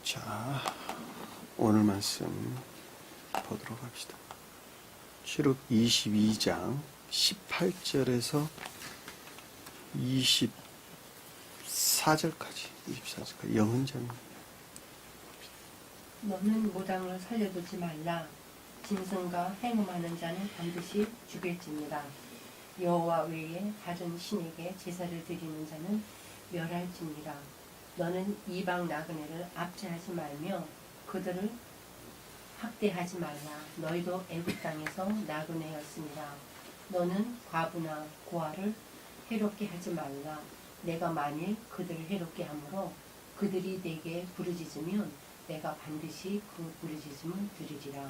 자, 오늘 말씀 보도록 합시다. 출애굽 22장 18절에서 24절까지 영은장입니다. 너는 무당을 살려두지 말라. 짐승과 행음하는 자는 반드시 죽일지니라. 여호와 외에 다른 신에게 제사를 드리는 자는 멸할지니라. 너는 이방 나그네를 압제하지 말며 그들을 학대하지 말라. 너희도 애굽 땅에서 나그네였으니라. 너는 과부나 고아를 해롭게 하지 말라. 내가 만일 그들을 해롭게 하므로 그들이 내게 부르짖으면 내가 반드시 그 부르짖음을 들으리라.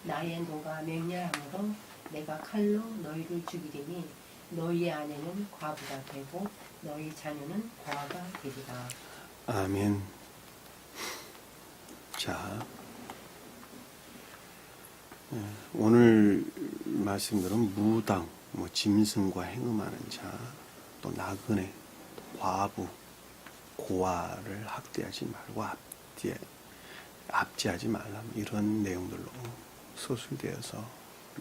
나의 노가 맹렬함으로 내가 칼로 너희를 죽이리니 너희의 아내는 과부가 되고 너희 자녀는 고아가 되리라. 아멘. 자, 오늘 말씀들은 무당, 짐승과 행음하는 자, 또 나그네, 또 과부, 고아를 학대하지 말고 압제하지 말라, 이런 내용들로 소술되어서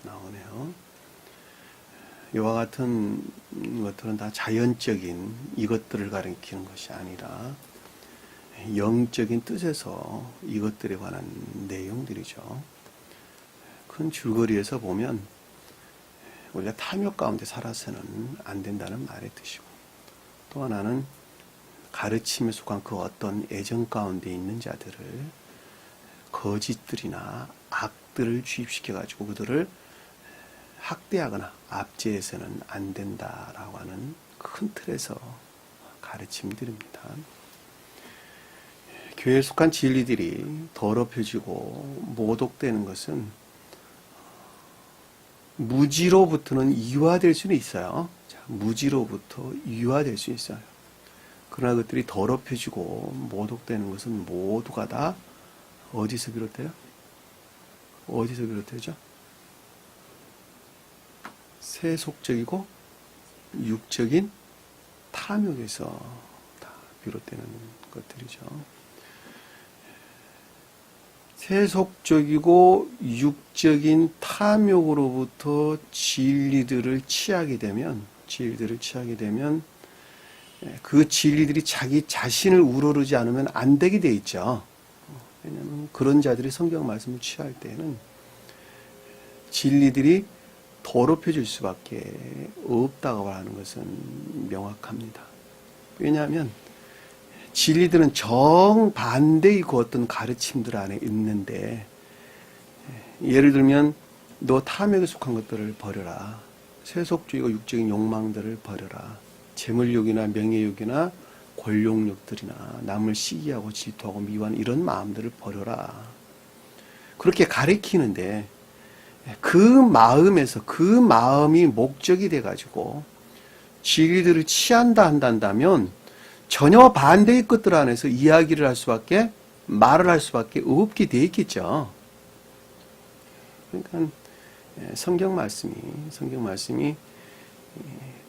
나오네요. 이와 같은 것들은 다 자연적인 이것들을 가리키는 것이 아니라 영적인 뜻에서 이것들에 관한 내용들이죠. 큰 줄거리에서 보면 우리가 탐욕 가운데 살아서는 안 된다는 말의 뜻이고, 또 하나는 가르침에 속한 그 어떤 애정 가운데 있는 자들을 거짓들이나 악들을 주입시켜가지고 그들을 학대하거나 압제해서는 안 된다라고 하는 큰 틀에서 가르침들입니다. 교회에 속한 진리들이 더럽혀지고 모독되는 것은 무지로부터는 이화될 수는 있어요. 무지로부터 이화될 수 있어요. 그러나 그것들이 더럽혀지고 모독되는 것은 모두가 다 어디서 비롯돼요? 어디서 비롯되죠? 세속적이고 육적인 탐욕에서 다 비롯되는 것들이죠. 세속적이고 육적인 탐욕으로부터 진리들을 취하게 되면 그 진리들이 자기 자신을 우러르지 않으면 안 되게 돼 있죠. 왜냐하면 그런 자들이 성경 말씀을 취할 때는 진리들이 더럽혀질 수밖에 없다고 하는 것은 명확합니다. 왜냐하면 진리들은 정반대의 그 어떤 가르침들 안에 있는데, 예를 들면 너 탐욕에 속한 것들을 버려라. 세속주의고 육적인 욕망들을 버려라. 재물욕이나 명예욕이나 권력욕들이나 남을 시기하고 질투하고 미워하는 이런 마음들을 버려라. 그렇게 가르치는데 그 마음에서 그 마음이 목적이 돼가지고 진리들을 취한다 한다면 전혀 반대의 것들 안에서 이야기를 할 수밖에, 말을 할 수밖에 없게 돼 있겠죠. 그러니까 성경 말씀이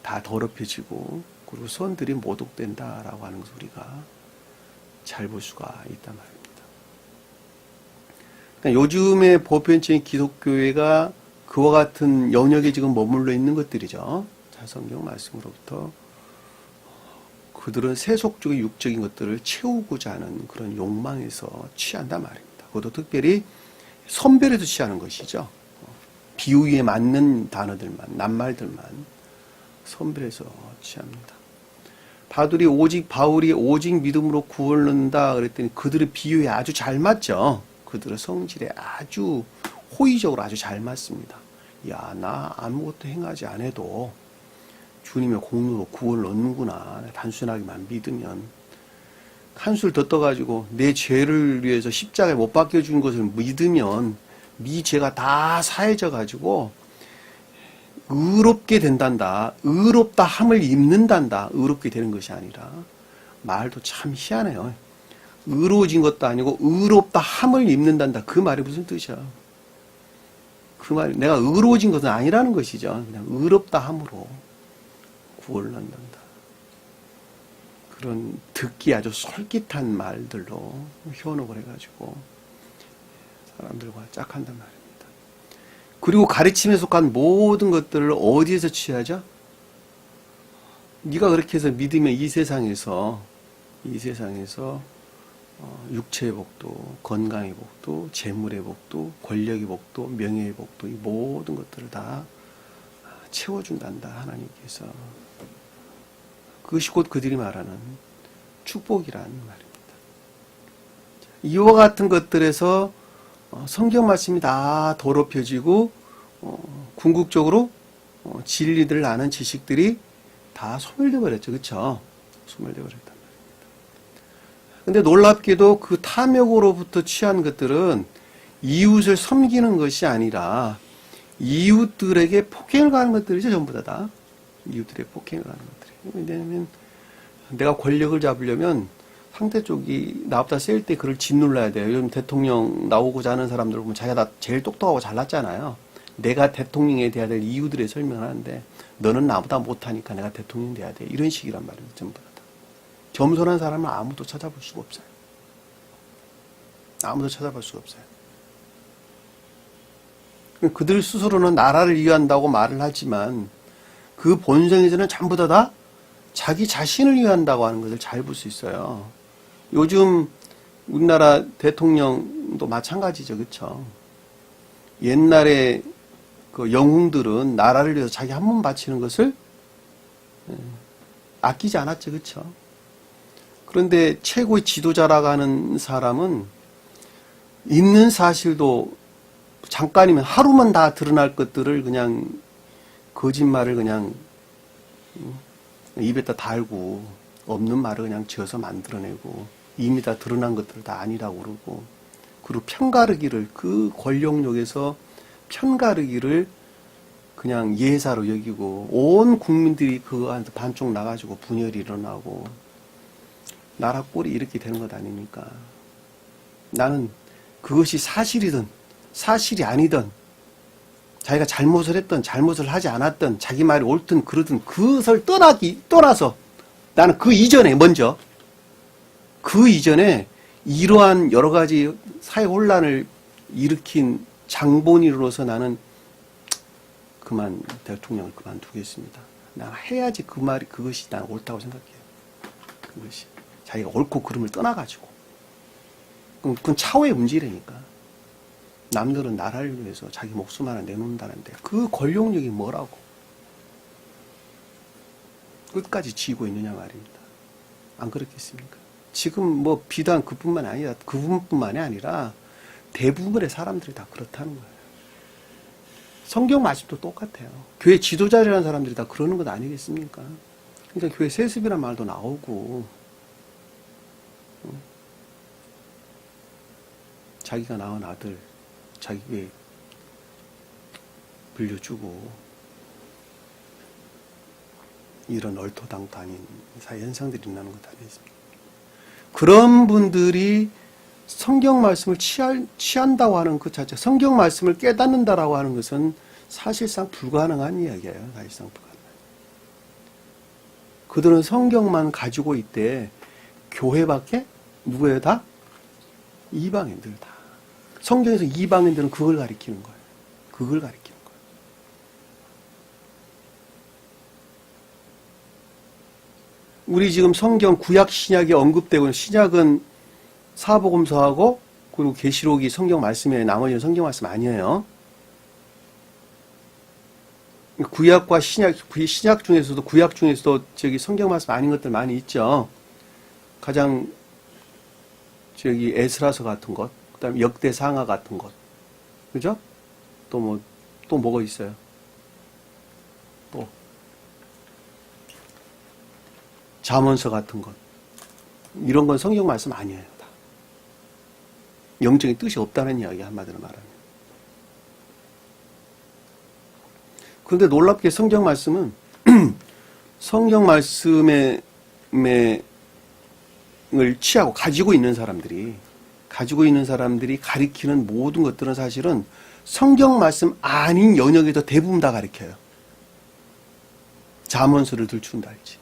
다 더럽혀지고 그리고 선들이 모독된다라고 하는 것을 우리가 잘 볼 수가 있단 말입니다. 그러니까 요즘의 보편적인 기독교회가 그와 같은 영역에 지금 머물러 있는 것들이죠. 자, 성경 말씀으로부터 그들은 세속적인 육적인 것들을 채우고자 하는 그런 욕망에서 취한단 말입니다. 그것도 특별히 선별해서 취하는 것이죠. 비유에 맞는 단어들만, 낱말들만 선별해서 취합니다. 바울이 오직 믿음으로 구원을 얻는다 그랬더니 그들의 비유에 아주 잘 맞죠. 그들의 성질에 아주 호의적으로 아주 잘 맞습니다. 야, 나 아무것도 행하지 않아도 주님의 공로로 구원을 얻는구나. 단순하게만 믿으면. 한술 더 떠가지고 내 죄를 위해서 십자가에 못 박혀준 것을 믿으면 네 죄가 다 사해져가지고 의롭게 된단다. 의롭다 함을 입는단다. 의롭게 되는 것이 아니라. 말도 참 희한해요. 의로워진 것도 아니고 의롭다 함을 입는단다. 그 말이 무슨 뜻이야? 그 말이 내가 의로워진 것은 아니라는 것이죠. 그냥 의롭다 함으로 구원을 한단다. 그런 듣기 아주 솔깃한 말들로 현혹을 해가지고 사람들과 짝한단 말입니다. 그리고 가르침에 속한 모든 것들을 어디에서 취하죠? 네가 그렇게 해서 믿으면 이 세상에서 육체의 복도, 건강의 복도, 재물의 복도, 권력의 복도, 명예의 복도, 이 모든 것들을 다 채워준단다, 하나님께서. 그것이 곧 그들이 말하는 축복이라는 말입니다. 이와 같은 것들에서 성경 말씀이 다 더럽혀지고 궁극적으로 진리들을 아는 지식들이 다 소멸되어 버렸죠. 그렇죠? 소멸되어 버렸단 말입니다. 근데 놀랍게도 그 탐욕으로부터 취한 것들은 이웃을 섬기는 것이 아니라 이웃들에게 폭행을 가하는 것들이죠. 전부 다. 이웃들에게 폭행을 가하는 것들이에요. 왜냐하면 내가 권력을 잡으려면 상대 쪽이 나보다 셀 때 그를 짓눌러야 돼요. 요즘 대통령 나오고자 하는 사람들 보면 자기가 다 제일 똑똑하고 잘났잖아요. 내가 대통령이 돼야 될 이유들에 설명을 하는데 너는 나보다 못하니까 내가 대통령 돼야 돼. 이런 식이란 말이에요. 전부 다. 겸손한 사람은 아무도 찾아볼 수가 없어요. 아무도 찾아볼 수가 없어요. 그들 스스로는 나라를 위한다고 말을 하지만 그 본성에서는 전부 다 자기 자신을 위한다고 하는 것을 잘 볼 수 있어요. 요즘 우리나라 대통령도 마찬가지죠. 그렇죠? 옛날에 그 영웅들은 나라를 위해서 자기 한 몸 바치는 것을 아끼지 않았죠. 그렇죠? 그런데 최고의 지도자라고 하는 사람은 있는 사실도 잠깐이면 하루만 다 드러날 것들을 그냥 거짓말을 그냥 입에다 달고 없는 말을 그냥 지어서 만들어내고 이미 다 드러난 것들을 다 아니라고 그러고 그리고 편가르기를 그 권력욕에서 편가르기를 그냥 예사로 여기고 온 국민들이 그거한테 반쪽 나가지고 분열이 일어나고 나라 꼴이 이렇게 되는 것 아닙니까? 나는 그것이 사실이든 사실이 아니든 자기가 잘못을 했든 잘못을 하지 않았든 자기 말이 옳든 그러든 그것을 떠나서 나는 그 이전에 먼저 그 이전에 이러한 여러 가지 사회 혼란을 일으킨 장본인으로서 나는 대통령을 그만두겠습니다. 나 해야지 그 말이 그것이 난 옳다고 생각해요. 그것이 자기가 옳고 그름을 떠나가지고 그건 차후의 문제라니까. 남들은 나라를 위해서 자기 목숨 하나 내놓는다는데 그 권력력이 뭐라고 끝까지 쥐고 있느냐 말입니다. 안 그렇겠습니까? 지금 뭐 비단 그분뿐만이 아니라 대부분의 사람들이 다 그렇다는 거예요. 성경 말씀도 똑같아요. 교회 지도자라는 사람들이 다 그러는 것 아니겠습니까? 그러니까 교회 세습이란 말도 나오고 자기가 낳은 아들 자기 교회 불려주고 이런 얼토당토 아닌 사회 현상들이 일어나는 것 아니겠습니까? 그런 분들이 성경 말씀을 취한다고 하는 그 자체, 성경 말씀을 깨닫는다라고 하는 것은 사실상 불가능한 이야기예요. 사실상 불가능한. 그들은 성경만 가지고 있대. 교회밖에 누구예요? 다? 이방인들 다. 성경에서 이방인들은 그걸 가리키는 거예요. 그걸 가리키는 거예요. 우리 지금 성경 구약 신약이 언급되고 신약은 사복음서하고 그리고 계시록이 성경 말씀에 나머지는 성경 말씀 아니에요. 구약과 신약 중에서도 구약 중에서도 저기 성경 말씀 아닌 것들 많이 있죠. 가장 저기 에스라서 같은 것, 그다음에 역대상하 같은 것, 그죠? 또 뭐가 있어요? 또 잠언서 같은 것, 이런 건 성경 말씀 아니에요. 다. 영적인 뜻이 없다는 이야기 한마디로 말하면. 그런데 놀랍게 성경 말씀은 성경 말씀을 취하고 가지고 있는 사람들이 가리키는 모든 것들은 사실은 성경 말씀 아닌 영역에도 대부분 다 가리켜요. 잠언서를 들춘다 할지,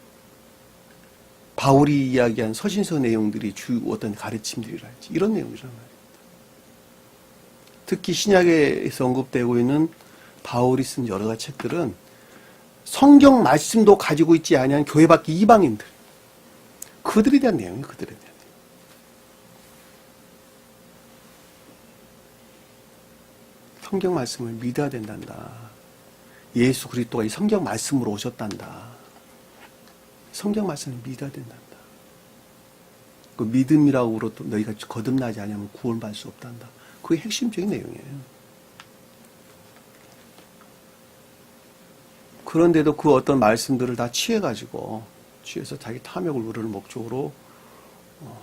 바울이 이야기한 서신서 내용들이 주 어떤 가르침들이랄지 이런 내용이란 말이에요. 특히 신약에서 언급되고 있는 바울이 쓴 여러 가지 책들은 성경 말씀도 가지고 있지 아니한 교회 밖의 이방인들, 그들에 대한 내용이에요. 그들에 대한 내용. 성경 말씀을 믿어야 된단다. 예수 그리스도가 이 성경 말씀으로 오셨단다. 성경 말씀을 믿어야 된단다. 그 믿음이라고 너희가 거듭나지 않으면 구원받을 수 없단다. 그게 핵심적인 내용이에요. 그런데도 그 어떤 말씀들을 다 취해서 자기 탐욕을 누르는 목적으로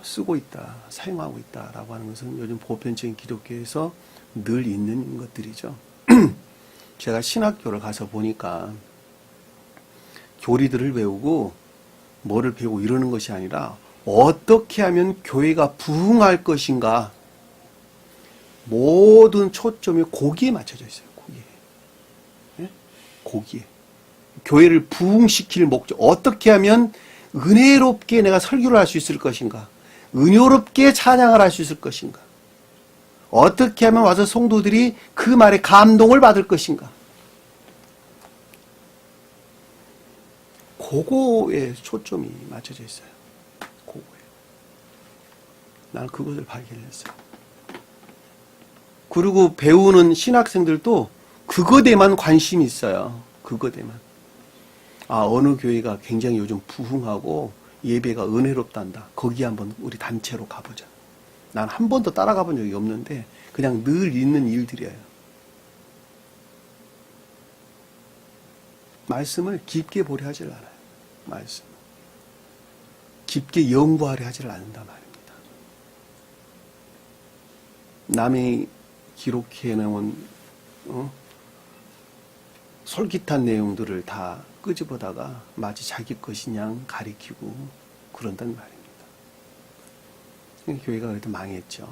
쓰고 있다, 사용하고 있다라고 하는 것은 요즘 보편적인 기독교에서 늘 있는 것들이죠. 제가 신학교를 가서 보니까 교리들을 배우고 뭐를 배우고 이러는 것이 아니라 어떻게 하면 교회가 부흥할 것인가, 모든 초점이 거기에 맞춰져 있어요. 거기에. 네? 거기에. 교회를 부흥시킬 목적, 어떻게 하면 은혜롭게 내가 설교를 할 수 있을 것인가, 은혜롭게 찬양을 할 수 있을 것인가, 어떻게 하면 와서 성도들이 그 말에 감동을 받을 것인가, 그거에 초점이 맞춰져 있어요. 그거에. 나는 그것을 발견했어요. 그리고 배우는 신학생들도 그것에만 관심이 있어요. 그것에만. 아, 어느 교회가 굉장히 요즘 부흥하고 예배가 은혜롭단다. 거기 한번 우리 단체로 가보자. 난 한 번도 따라가 본 적이 없는데 그냥 늘 있는 일들이에요. 말씀을 깊게 보려 하질 않아요. 말씀. 깊게 연구하려 하질 않는단 말입니다. 남이 기록해 놓은 솔깃한 내용들을 다 끄집어다가 마치 자기 것이냥 가리키고 그런단 말입니다. 교회가 그래도 망했죠.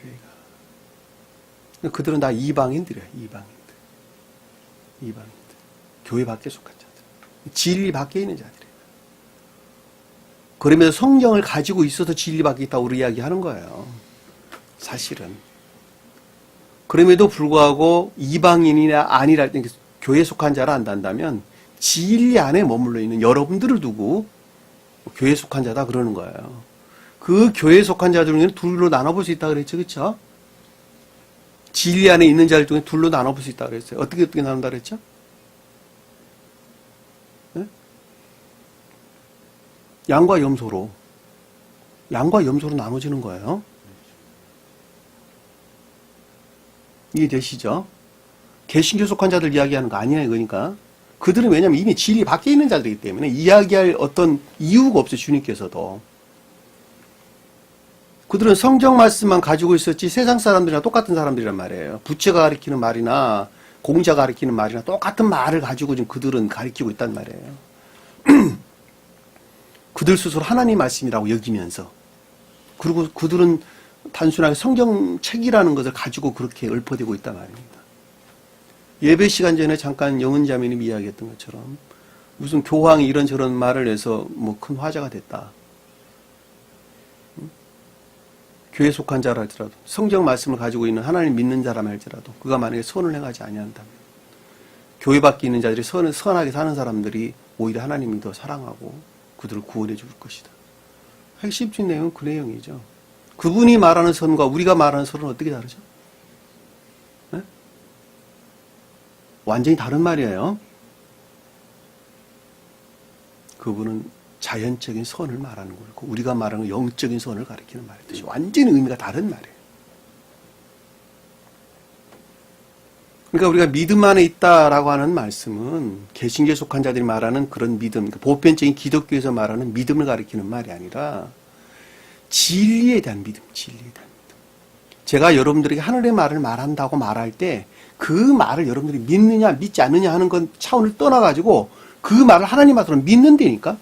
교회가. 그들은 다 이방인들이에요. 이방인들. 교회 밖에 속한 자들. 진리 밖에 있는 자들이에요. 그러면서 성경을 가지고 있어서 진리 밖에 있다고 우리 이야기하는 거예요. 사실은. 그럼에도 불구하고 이방인이나 아니라 교회에 속한 자라 안단다면 진리 안에 머물러 있는 여러분들을 두고 교회에 속한 자다 그러는 거예요. 그 교회에 속한 자들 중에는 둘로 나눠볼 수 있다 그랬죠. 그렇죠? 진리 안에 있는 자들 중에 둘로 나눠볼 수 있다 그랬어요. 어떻게 나눈다 그랬죠? 네? 양과 염소로 나눠지는 거예요. 이해되시죠? 개신교 속한 자들 이야기하는 거 아니에요. 그러니까 그들은 왜냐하면 이미 진리 밖에 있는 자들이기 때문에 이야기할 어떤 이유가 없어요. 주님께서도. 그들은 성경 말씀만 가지고 있었지 세상 사람들이랑 똑같은 사람들이란 말이에요. 부처가 가리키는 말이나 공자가 가리키는 말이나 똑같은 말을 가지고 지금 그들은 가리키고 있단 말이에요. 그들 스스로 하나님 말씀이라고 여기면서, 그리고 그들은 단순하게 성경책이라는 것을 가지고 그렇게 읊어대고 있단 말입니다. 예배 시간 전에 잠깐 영은 자매님이 이야기했던 것처럼 무슨 교황이 이런저런 말을 해서 뭐 큰 화제가 됐다. 교회에 속한 자라 할지라도, 성경 말씀을 가지고 있는 하나님 믿는 자라 할지라도 그가 만약에 선을 행하지 아니한다면 교회 밖에 있는 자들이 선하게 사는 사람들이 오히려 하나님이 더 사랑하고 그들을 구원해 줄 것이다. 핵심적인 내용은 그 내용이죠. 그분이 말하는 선과 우리가 말하는 선은 어떻게 다르죠? 네? 완전히 다른 말이에요. 그분은 자연적인 선을 말하는 거고 우리가 말하는 영적인 선을 가리키는 말이듯이 완전히 의미가 다른 말이에요. 그러니까 우리가 믿음 안에 있다라고 하는 말씀은 개신교에 속한 자들이 말하는 그런 믿음, 그러니까 보편적인 기독교에서 말하는 믿음을 가리키는 말이 아니라 진리에 대한 믿음, 진리에 대한 믿음. 제가 여러분들에게 하늘의 말을 말한다고 말할 때 그 말을 여러분들이 믿느냐 믿지 않느냐 하는 건 차원을 떠나가지고 그 말을 하나님 말처럼 믿는다니까.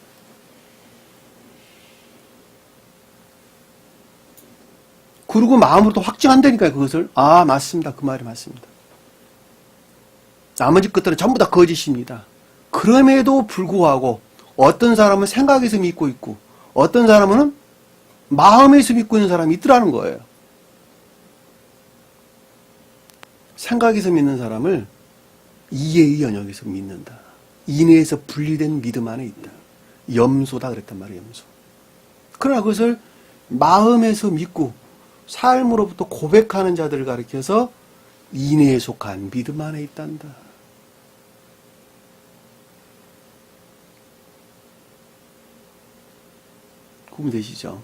그리고 마음으로 또 확증한다니까요. 그것을. 아, 맞습니다. 그 말이 맞습니다. 나머지 것들은 전부 다 거짓입니다. 그럼에도 불구하고 어떤 사람은 생각에서 믿고 있고 어떤 사람은 마음에서 믿고 있는 사람이 있더라는 거예요. 생각에서 믿는 사람을 이해의 영역에서 믿는다. 인해에서 분리된 믿음 안에 있다. 염소다 그랬단 말이에요. 염소. 그러나 그것을 마음에서 믿고 삶으로부터 고백하는 자들을 가리켜서 인해에 속한 믿음 안에 있단다. 구분되시죠?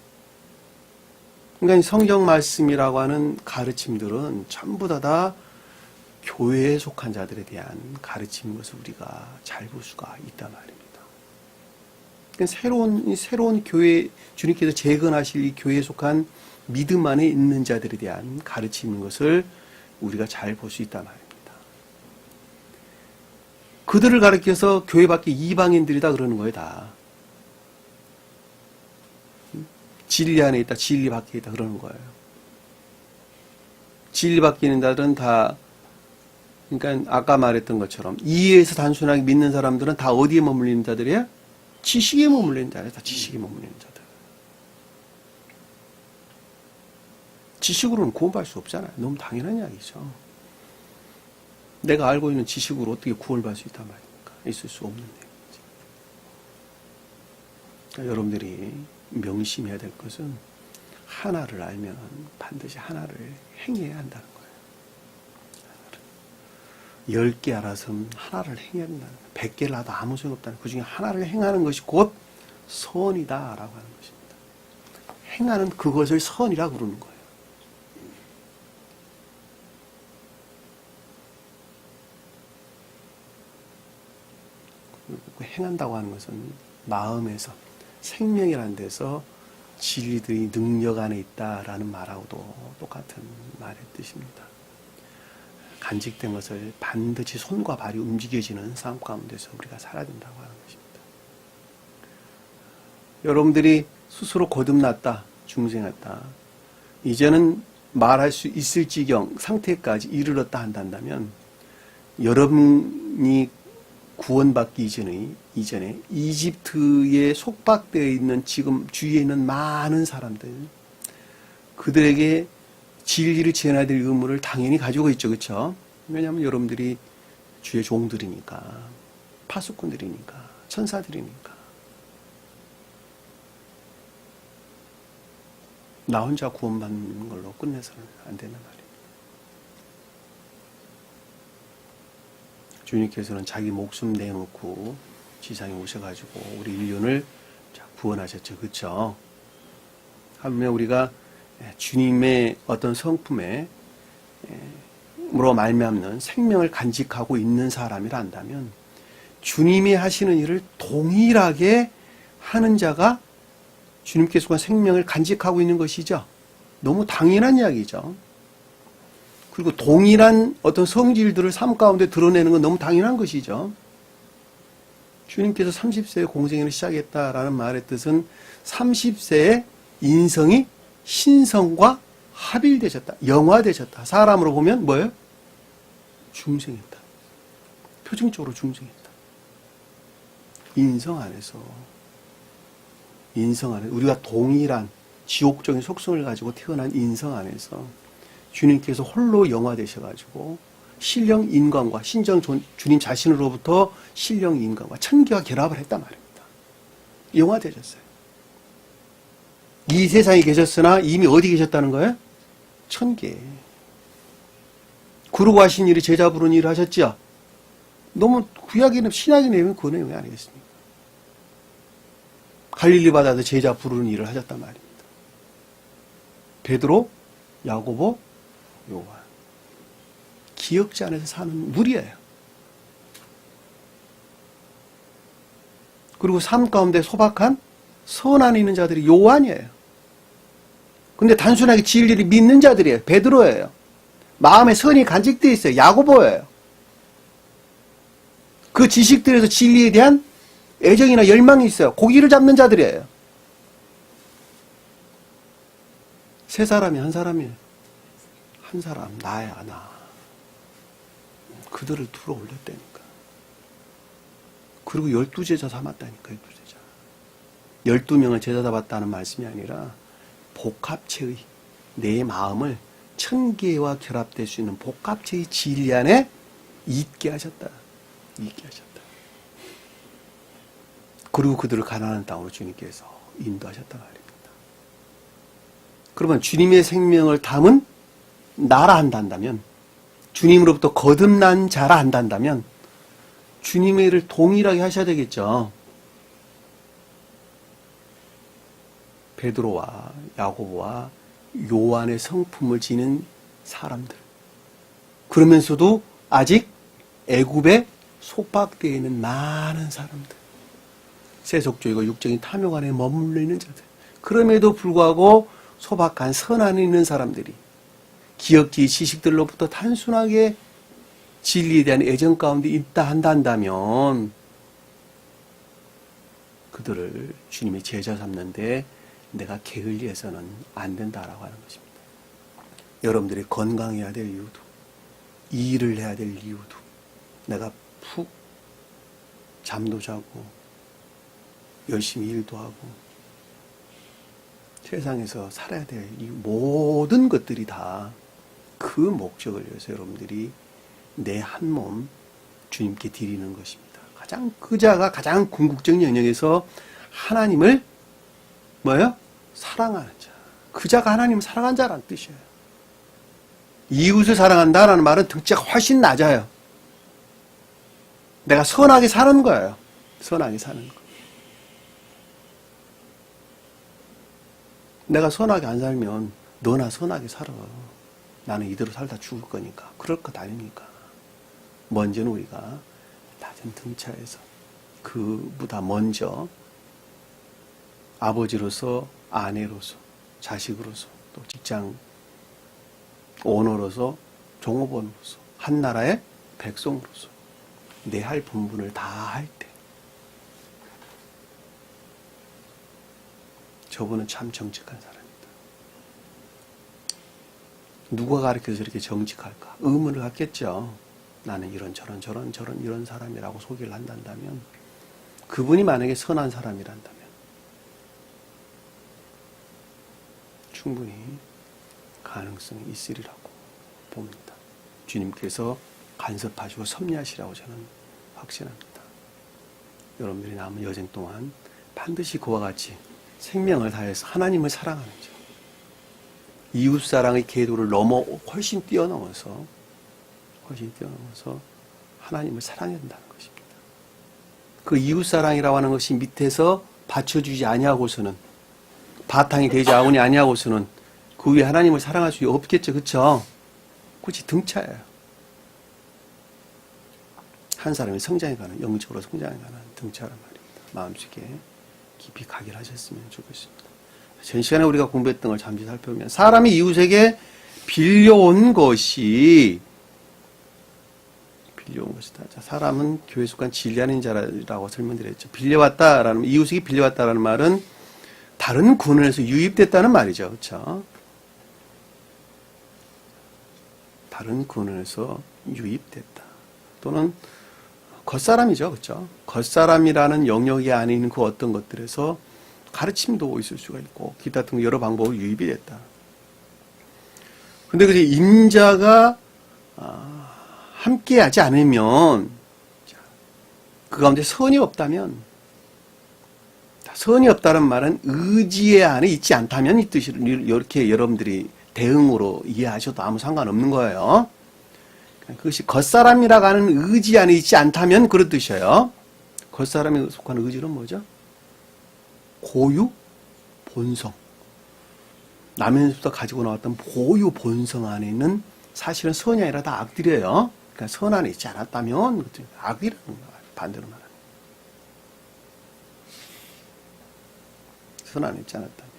그러니까 성경 말씀이라고 하는 가르침들은 전부 다 교회에 속한 자들에 대한 가르침인 것을 우리가 잘 볼 수가 있단 말입니다. 그러니까 새로운 교회, 주님께서 재건하실 이 교회에 속한 믿음 안에 있는 자들에 대한 가르침인 것을 우리가 잘 볼 수 있단 말입니다. 그들을 가르쳐서 교회 밖에 이방인들이다 그러는 거예요, 다. 진리 안에 있다, 진리 밖에 있다 그러는 거예요. 진리 밖에 있는 자들은 다, 그러니까 아까 말했던 것처럼 이해에서 단순하게 믿는 사람들은 다 어디에 머물리는 자들이야? 지식에 머물리는 자들, 다 지식에 머물리는 자들. 지식으로는 구원받을 수 없잖아요. 너무 당연한 이야기죠. 내가 알고 있는 지식으로 어떻게 구원을 받을 수 있단 말입니까? 있을 수 없는 얘기죠. 그러니까 여러분들이 명심해야 될 것은 하나를 알면 반드시 하나를 행해야 한다는 거예요. 10개 알아서는 하나를 행해야 된다는 거예요. 100개를 알아도 아무 소용없다는 거예요. 그 중에 하나를 행하는 것이 곧 선이다라고 하는 것입니다. 행하는 그것을 선이라고 부르는 거예요. 행한다고 하는 것은 마음에서 생명이라는 데서 진리들이 능력 안에 있다라는 말하고도 똑같은 말의 뜻입니다. 간직된 것을 반드시 손과 발이 움직여지는 삶 가운데서 우리가 살아야 된다고 하는 것입니다. 여러분들이 스스로 거듭났다, 중생했다. 이제는 말할 수 있을 지경 상태까지 이르렀다 한다면 여러분이 구원받기 이전에 이집트에 속박되어 있는 지금 주위에 있는 많은 사람들, 그들에게 진리를 전해야 될 의무를 당연히 가지고 있죠. 그렇죠? 왜냐하면 여러분들이 주의 종들이니까, 파수꾼들이니까, 천사들이니까. 나 혼자 구원받는 걸로 끝내서는 안 되는 말이에요. 주님께서는 자기 목숨 내놓고 지상에 오셔가지고 우리 인륜을 구원하셨죠. 그렇죠? 하물며 우리가 주님의 어떤 성품에 으로 말미암는 생명을 간직하고 있는 사람이라 한다면 주님이 하시는 일을 동일하게 하는 자가 주님께서 생명을 간직하고 있는 것이죠. 너무 당연한 이야기죠. 그리고 동일한 어떤 성질들을 삶 가운데 드러내는 건 너무 당연한 것이죠. 주님께서 30세에 공생애를 시작했다라는 말의 뜻은 30세에 인성이 신성과 합일되셨다. 영화되셨다. 사람으로 보면 뭐예요? 중생했다. 표징적으로 중생했다. 인성 안에서 우리가 동일한 지옥적인 속성을 가지고 태어난 인성 안에서 주님께서 홀로 영화되셔가지고 신령 인간과 신정 주님 자신으로부터 신령 인간과 천기와 결합을 했단 말입니다. 영화되셨어요. 이 세상에 계셨으나 이미 어디 계셨다는 거예요? 천계에. 그러고 하신 일이 제자 부르는 일을 하셨지요. 너무 구약이나 신약의 내용은 그 내용이 아니겠습니까? 갈릴리 바다에서 제자 부르는 일을 하셨단 말입니다. 베드로, 야고보, 요한. 기억지 안에서 사는 무리예요. 그리고 삶 가운데 소박한 선 안에 있는 자들이 요한이에요. 근데 단순하게 진리를 믿는 자들이에요. 베드로예요. 마음에 선이 간직되어 있어요. 야고보예요. 그 지식들에서 진리에 대한 애정이나 열망이 있어요. 고기를 잡는 자들이에요. 세 사람이 한 사람이에요. 한 사람, 나야, 나. 그들을 들어 올렸다니까. 그리고 12제자 삼았다니까, 12제자. 12명을 제자 삼았다는 말씀이 아니라 복합체의 내 마음을 천계와 결합될 수 있는 복합체의 진리 안에 있게 하셨다. 있게 하셨다. 그리고 그들을 가나안 땅으로 주님께서 인도하셨단 말입니다. 그러면 주님의 생명을 담은 나라 한다면, 주님으로부터 거듭난 자라 한다면 주님의 일을 동일하게 하셔야 되겠죠. 베드로와 야고보와 요한의 성품을 지닌 사람들. 그러면서도 아직 애굽에 속박되어 있는 많은 사람들. 세속주의가 육적인 탐욕 안에 머물러 있는 자들. 그럼에도 불구하고 소박한 선 안에 있는 사람들이 기억지 지식들로부터 단순하게 진리에 대한 애정 가운데 있다 한다면 그들을 주님의 제자 삼는데 내가 게을리해서는 안 된다라고 하는 것입니다. 여러분들이 건강해야 될 이유도, 이 일을 해야 될 이유도, 내가 푹 잠도 자고 열심히 일도 하고 세상에서 살아야 될 이 모든 것들이 다 그 목적을 위해서 여러분들이 내 한 몸 주님께 드리는 것입니다. 그자가 가장 궁극적 영역에서 하나님을 뭐예요? 사랑하는 자. 그자가 하나님을 사랑한 자라는 뜻이에요. 이웃을 사랑한다라는 말은 등치가 훨씬 낮아요. 내가 선하게 사는 거예요. 선하게 사는 거. 내가 선하게 안 살면 너나 선하게 살아. 나는 이대로 살다 죽을 거니까. 그럴 것 아닙니까? 먼저는 우리가 낮은 등차에서 그보다 먼저 아버지로서, 아내로서, 자식으로서, 또 직장 오너로서, 종업원으로서, 한 나라의 백성으로서 내 할 본분을 다 할 때 저분은 참 정직한 사람입니다. 누가 가르쳐서 이렇게 정직할까? 의문을 갖겠죠. 나는 이런 이런 사람이라고 소개를 한다면 그분이 만약에 선한 사람이란다면 충분히 가능성이 있으리라고 봅니다. 주님께서 간섭하시고 섭리하시라고 저는 확신합니다. 여러분들이 남은 여생 동안 반드시 그와 같이 생명을 다해서 하나님을 사랑하는 자, 이웃사랑의 궤도를 훨씬 뛰어넘어서 하나님을 사랑해야 한다는 것입니다. 그 이웃사랑이라고 하는 것이 밑에서 받쳐주지 아니하고서는, 바탕이 되지 아니하고서는 그 위에 하나님을 사랑할 수 없겠죠. 그렇죠? 그것이 등차예요. 한 사람이 성장해가는, 영적으로 성장해가는 등차란 말입니다. 마음속에 깊이 각일하셨으면 좋겠습니다. 전 시간에 우리가 공부했던 걸 잠시 살펴보면, 사람이 이웃에게 빌려온 것이다. 자, 사람은 교회 속한 진리 아닌 자라고 설명드렸죠. 빌려왔다라는, 이웃에게 빌려왔다라는 말은 다른 군원에서 유입됐다는 말이죠. 그렇죠? 다른 군원에서 유입됐다. 또는 겉사람이죠. 그렇죠? 겉사람이라는 영역이 안에 있는 그 어떤 것들에서 가르침도 있을 수가 있고 기타 같은 여러 방법으로 유입이 됐다. 근데 그 임자가 함께하지 않으면, 그 가운데 선이 없다면, 선이 없다는 말은 의지의 안에 있지 않다면 이 뜻이, 이렇게 여러분들이 대응으로 이해하셔도 아무 상관없는 거예요. 그것이 겉사람이라고 하는 의지 안에 있지 않다면 그런 뜻이에요. 겉사람에 속한 의지는 뭐죠? 고유 본성. 남에서부터 가지고 나왔던 고유 본성 안에 있는, 사실은 선이 아니라 다 악들이에요. 그러니까 선 안에 있지 않았다면 악이라는 거예요. 반대로 말하면. 선 안에 있지 않았다면.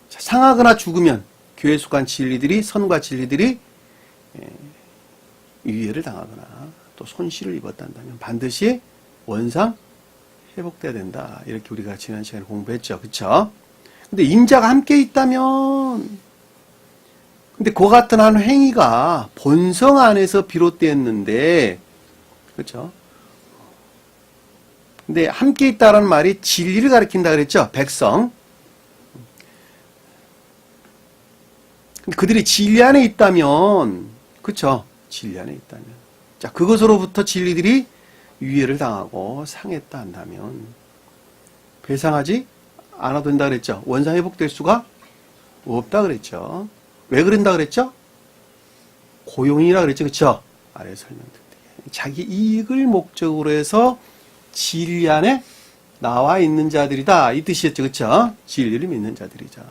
자, 상하거나 죽으면 교회에 속한 진리들이, 선과 진리들이 유해를 당하거나 또 손실을 입었다면 반드시 원상 회복돼야 된다. 이렇게 우리가 지난 시간에 공부했죠. 그렇죠? 근데 임자가 함께 있다면, 근데 그 같은 한 행위가 본성 안에서 비롯되었는데, 그렇죠? 근데 함께 있다라는 말이 진리를 가리킨다 그랬죠. 백성. 그들이 진리 안에 있다면, 그쵸? 진리 안에 있다면. 자, 그것으로부터 진리들이 유해를 당하고 상했다 한다면, 배상하지 않아도 된다 그랬죠. 원상 회복될 수가 없다 그랬죠. 왜 그런다 그랬죠? 고용이라 그랬죠. 그쵸? 아래 설명드릴게요. 자기 이익을 목적으로 해서 진리 안에 나와 있는 자들이다. 이 뜻이었죠. 그쵸? 진리를 믿는 자들이죠.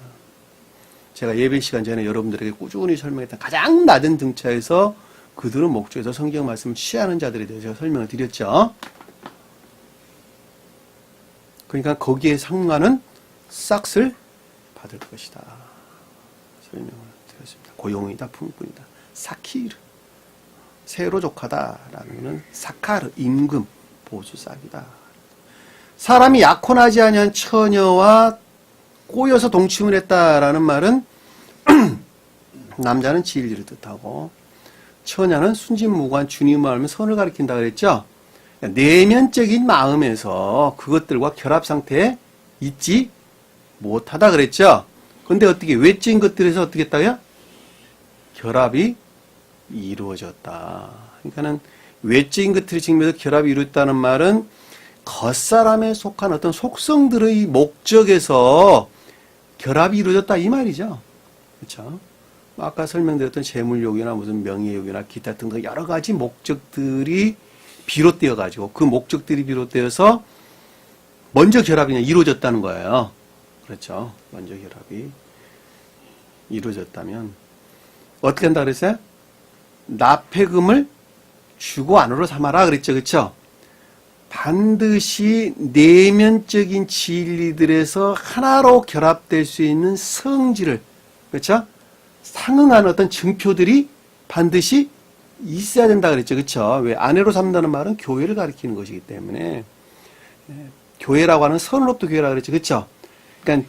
제가 예배 시간 전에 여러분들에게 꾸준히 설명했던 가장 낮은 등차에서 그들은 목적에서 성경 말씀을 취하는 자들에 대해서 제가 설명을 드렸죠. 그러니까 거기에 상관은 싹을 받을 것이다. 설명을 드렸습니다. 고용이다, 품꾼이다. 사키르. 세로족하다라는 것은 사카르, 임금, 보수 싹이다. 사람이 약혼하지 아니한 처녀와 꼬여서 동침을 했다라는 말은 남자는 진리를 뜻하고 처녀는 순진무구한 주님을 알면 선을 가리킨다 그랬죠. 내면적인 마음에서 그것들과 결합 상태에 있지 못하다 그랬죠. 근데 어떻게 외적인 것들에서 어떻게 했다고요? 결합이 이루어졌다. 그러니까는 외적인 것들의 측면에서 결합이 이루어졌다는 말은 겉사람에 속한 어떤 속성들의 목적에서 결합이 이루어졌다 이 말이죠. 그렇죠? 아까 설명드렸던 재물욕이나 무슨 명예욕이나 기타 등등 여러 가지 목적들이 비롯되어 가지고 그 목적들이 비롯되어서 먼저 결합이 이루어졌다는 거예요. 그렇죠? 먼저 결합이 이루어졌다면 어떻게 한다 그랬어요? 납폐금을 주고 안으로 삼아라 그랬죠. 그렇죠? 반드시 내면적인 진리들에서 하나로 결합될 수 있는 성질을, 그렇죠? 상응하는 어떤 증표들이 반드시 있어야 된다 그랬죠. 그렇죠? 왜 아내로 삼는다는 말은 교회를 가리키는 것이기 때문에 교회라고 하는 선으로부터 교회라고 그랬죠. 그렇죠? 그러니까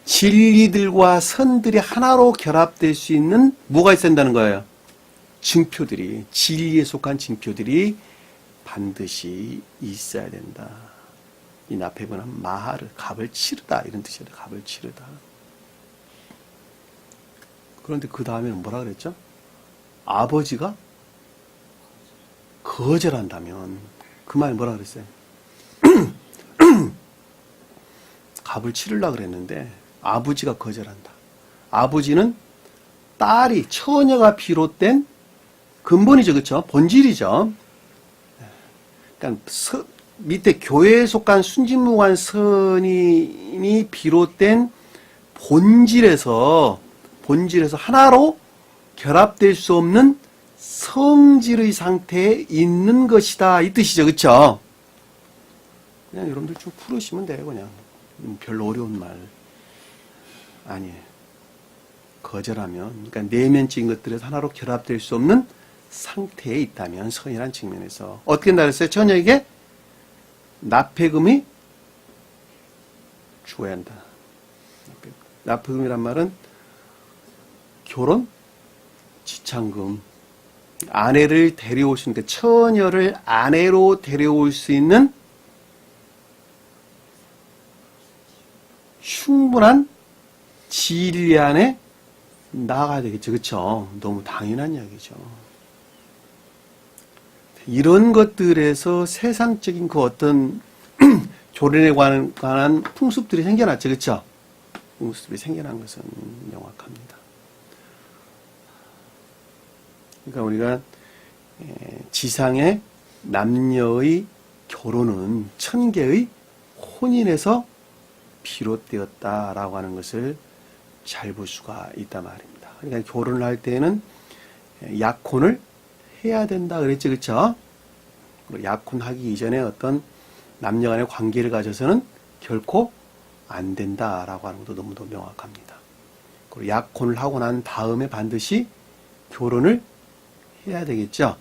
진리들과 선들이 하나로 결합될 수 있는 뭐가 있어야 된다는 거예요? 증표들이, 진리에 속한 증표들이 반드시 있어야 된다. 이 납폐금은 마하르, 값을 치르다 이런 뜻이에요. 값을 치르다. 그런데 그 다음에는 뭐라 그랬죠? 아버지가 거절한다면 그 말 뭐라 그랬어요? 값을 치르려고 그랬는데 아버지가 거절한다. 아버지는 딸이 처녀가 비롯된 근본이죠. 그렇죠? 본질이죠. 그러니까 밑에 교회에 속한 순진무구한 선인이 비롯된 본질에서 하나로 결합될 수 없는 성질의 상태에 있는 것이다. 이 뜻이죠. 그렇죠? 그냥 여러분들 좀 풀으시면 돼요. 그냥 별로 어려운 말 아니에요. 거절하면 그러니까 내면적인 것들에서 하나로 결합될 수 없는 상태에 있다면 선이라는 측면에서 어떻게 한다 그랬어요? 처녀에게 납폐금이 주어야 한다. 납폐금이란 말은 결혼, 지참금, 아내를 데려올 수 있는, 처녀를 아내로 데려올 수 있는 충분한 진리 안에 나가야 되겠죠. 그렇죠? 너무 당연한 이야기죠. 이런 것들에서 세상적인 그 어떤 조련에 관한 풍습들이 생겨났죠. 그렇죠? 풍습들이 생겨난 것은 명확합니다. 그러니까 우리가 지상의 남녀의 결혼은 천계의 혼인에서 비롯되었다라고 하는 것을 잘 볼 수가 있단 말입니다. 그러니까 결혼을 할 때에는 약혼을 해야 된다 그랬죠. 그렇죠? 약혼하기 이전에 어떤 남녀 간의 관계를 가져서는 결코 안 된다라고 하는 것도 너무도 명확합니다. 그리고 약혼을 하고 난 다음에 반드시 결혼을 해야 되겠죠.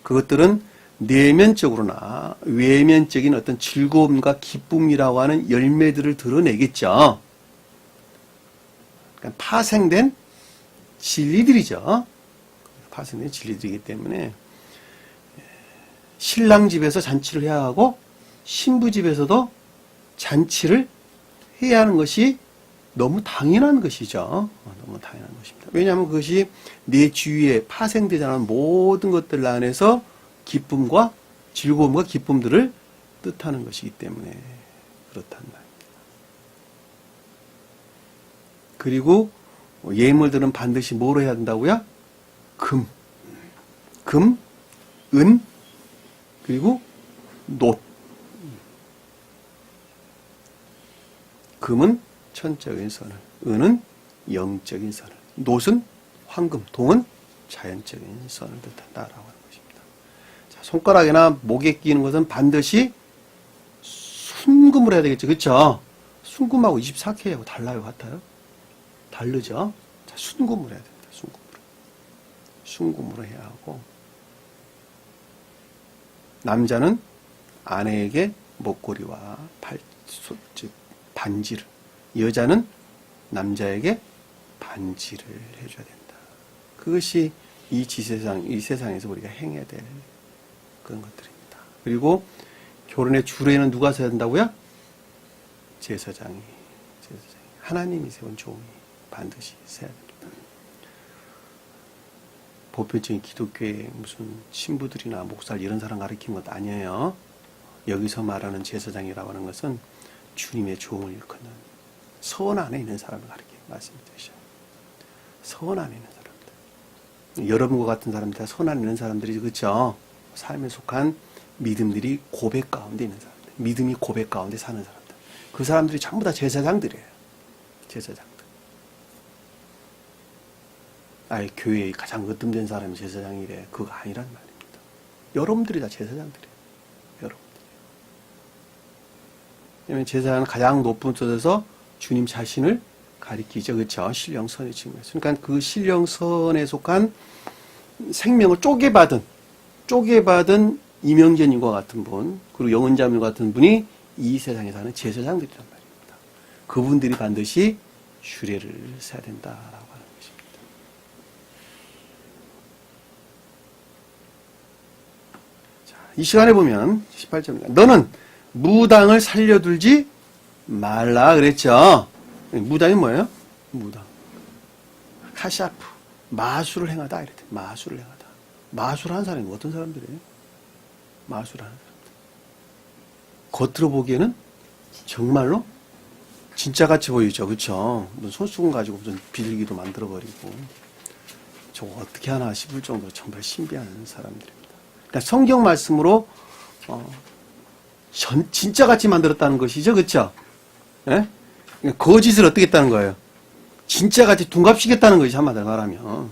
그것들은 내면적으로나 외면적인 어떤 즐거움과 기쁨이라고 하는 열매들을 드러내겠죠. 그러니까 파생된 진리들이죠. 파생된 진리들이기 때문에 신랑 집에서 잔치를 해야 하고 신부 집에서도 잔치를 해야 하는 것이 너무 당연한 것이죠. 너무 당연한 것입니다. 왜냐하면 그것이 내 주위에 파생되지 않은 모든 것들 안에서 기쁨과 즐거움과 기쁨들을 뜻하는 것이기 때문에 그렇단 말입니다. 그리고 예물들은 반드시 뭐로 해야 된다고요? 금, 은, 그리고 놋. 금은 천적인 선을, 은은 영적인 선을, 놋은 황금, 동은 자연적인 선을 뜻한다라고 하는 것입니다. 자, 손가락이나 목에 끼는 것은 반드시 순금을 해야 되겠죠. 그렇죠? 순금하고 24K하고 달라요, 같아요? 다르죠? 자, 순금을 해야 됩니다. 순금으로. 순금으로 해야 하고, 남자는 아내에게 목걸이와 반지를, 여자는 남자에게 반지를 해줘야 된다. 그것이 이 세상에서 우리가 행해야 될 그런 것들입니다. 그리고 결혼의 주례는 누가 서야 된다고요? 제사장이. 하나님이 세운 종이 반드시 서야 됩니다. 보편적인 기독교의 무슨 신부들이나 목사 이런 사람 가리키는 것도 아니에요. 여기서 말하는 제사장이라고 하는 것은 주님의 종을 일컫는 서원 안에 있는 사람을 가리키는 말씀이죠. 서원 안에 있는 사람들. 여러분과 같은 사람들, 서원 안에 있는 사람들이 그렇죠. 삶에 속한 믿음들이 고백 가운데 있는 사람들. 믿음이 고백 가운데 사는 사람들. 그 사람들이 전부 다 제사장들이에요. 제사장들. 아예 교회에 가장 으뜸된 사람이 제사장이래. 그거 아니란 말입니다. 여러분들이 다 제사장들이에요. 여러분들이. 왜냐하면 제사장은 가장 높은 곳에서 주님 자신을 가리키죠. 그렇죠? 신령선의 측면에서. 그러니까 그 신령선에 속한 생명을 쪼개받은 이명재님과 같은 분, 그리고 영은자님과 같은 분이 이 세상에 사는 제사장들이란 말입니다. 그분들이 반드시 주례를 세야 된다라고 하는 것입니다. 자, 이 시간에 보면 18절입니다. 너는 무당을 살려둘지 말라 그랬죠. 무당이 뭐예요? 무당. 카샤프. 마술을 행하다 이랬대. 마술을 행하다. 마술하는 사람이 어떤 사람들이에요? 마술하는 사람들. 겉으로 보기에는 정말로 진짜같이 보이죠. 그렇죠? 무슨 손수건 가지고 무슨 비둘기도 만들어버리고 저거 어떻게 하나 싶을 정도로 정말 신비한 사람들입니다. 그러니까 성경 말씀으로 진짜같이 만들었다는 것이죠. 그렇죠? 예? 거짓을 어떻게 했다는 거예요? 진짜같이 둔갑시켰다는 것이 한마디로 말하면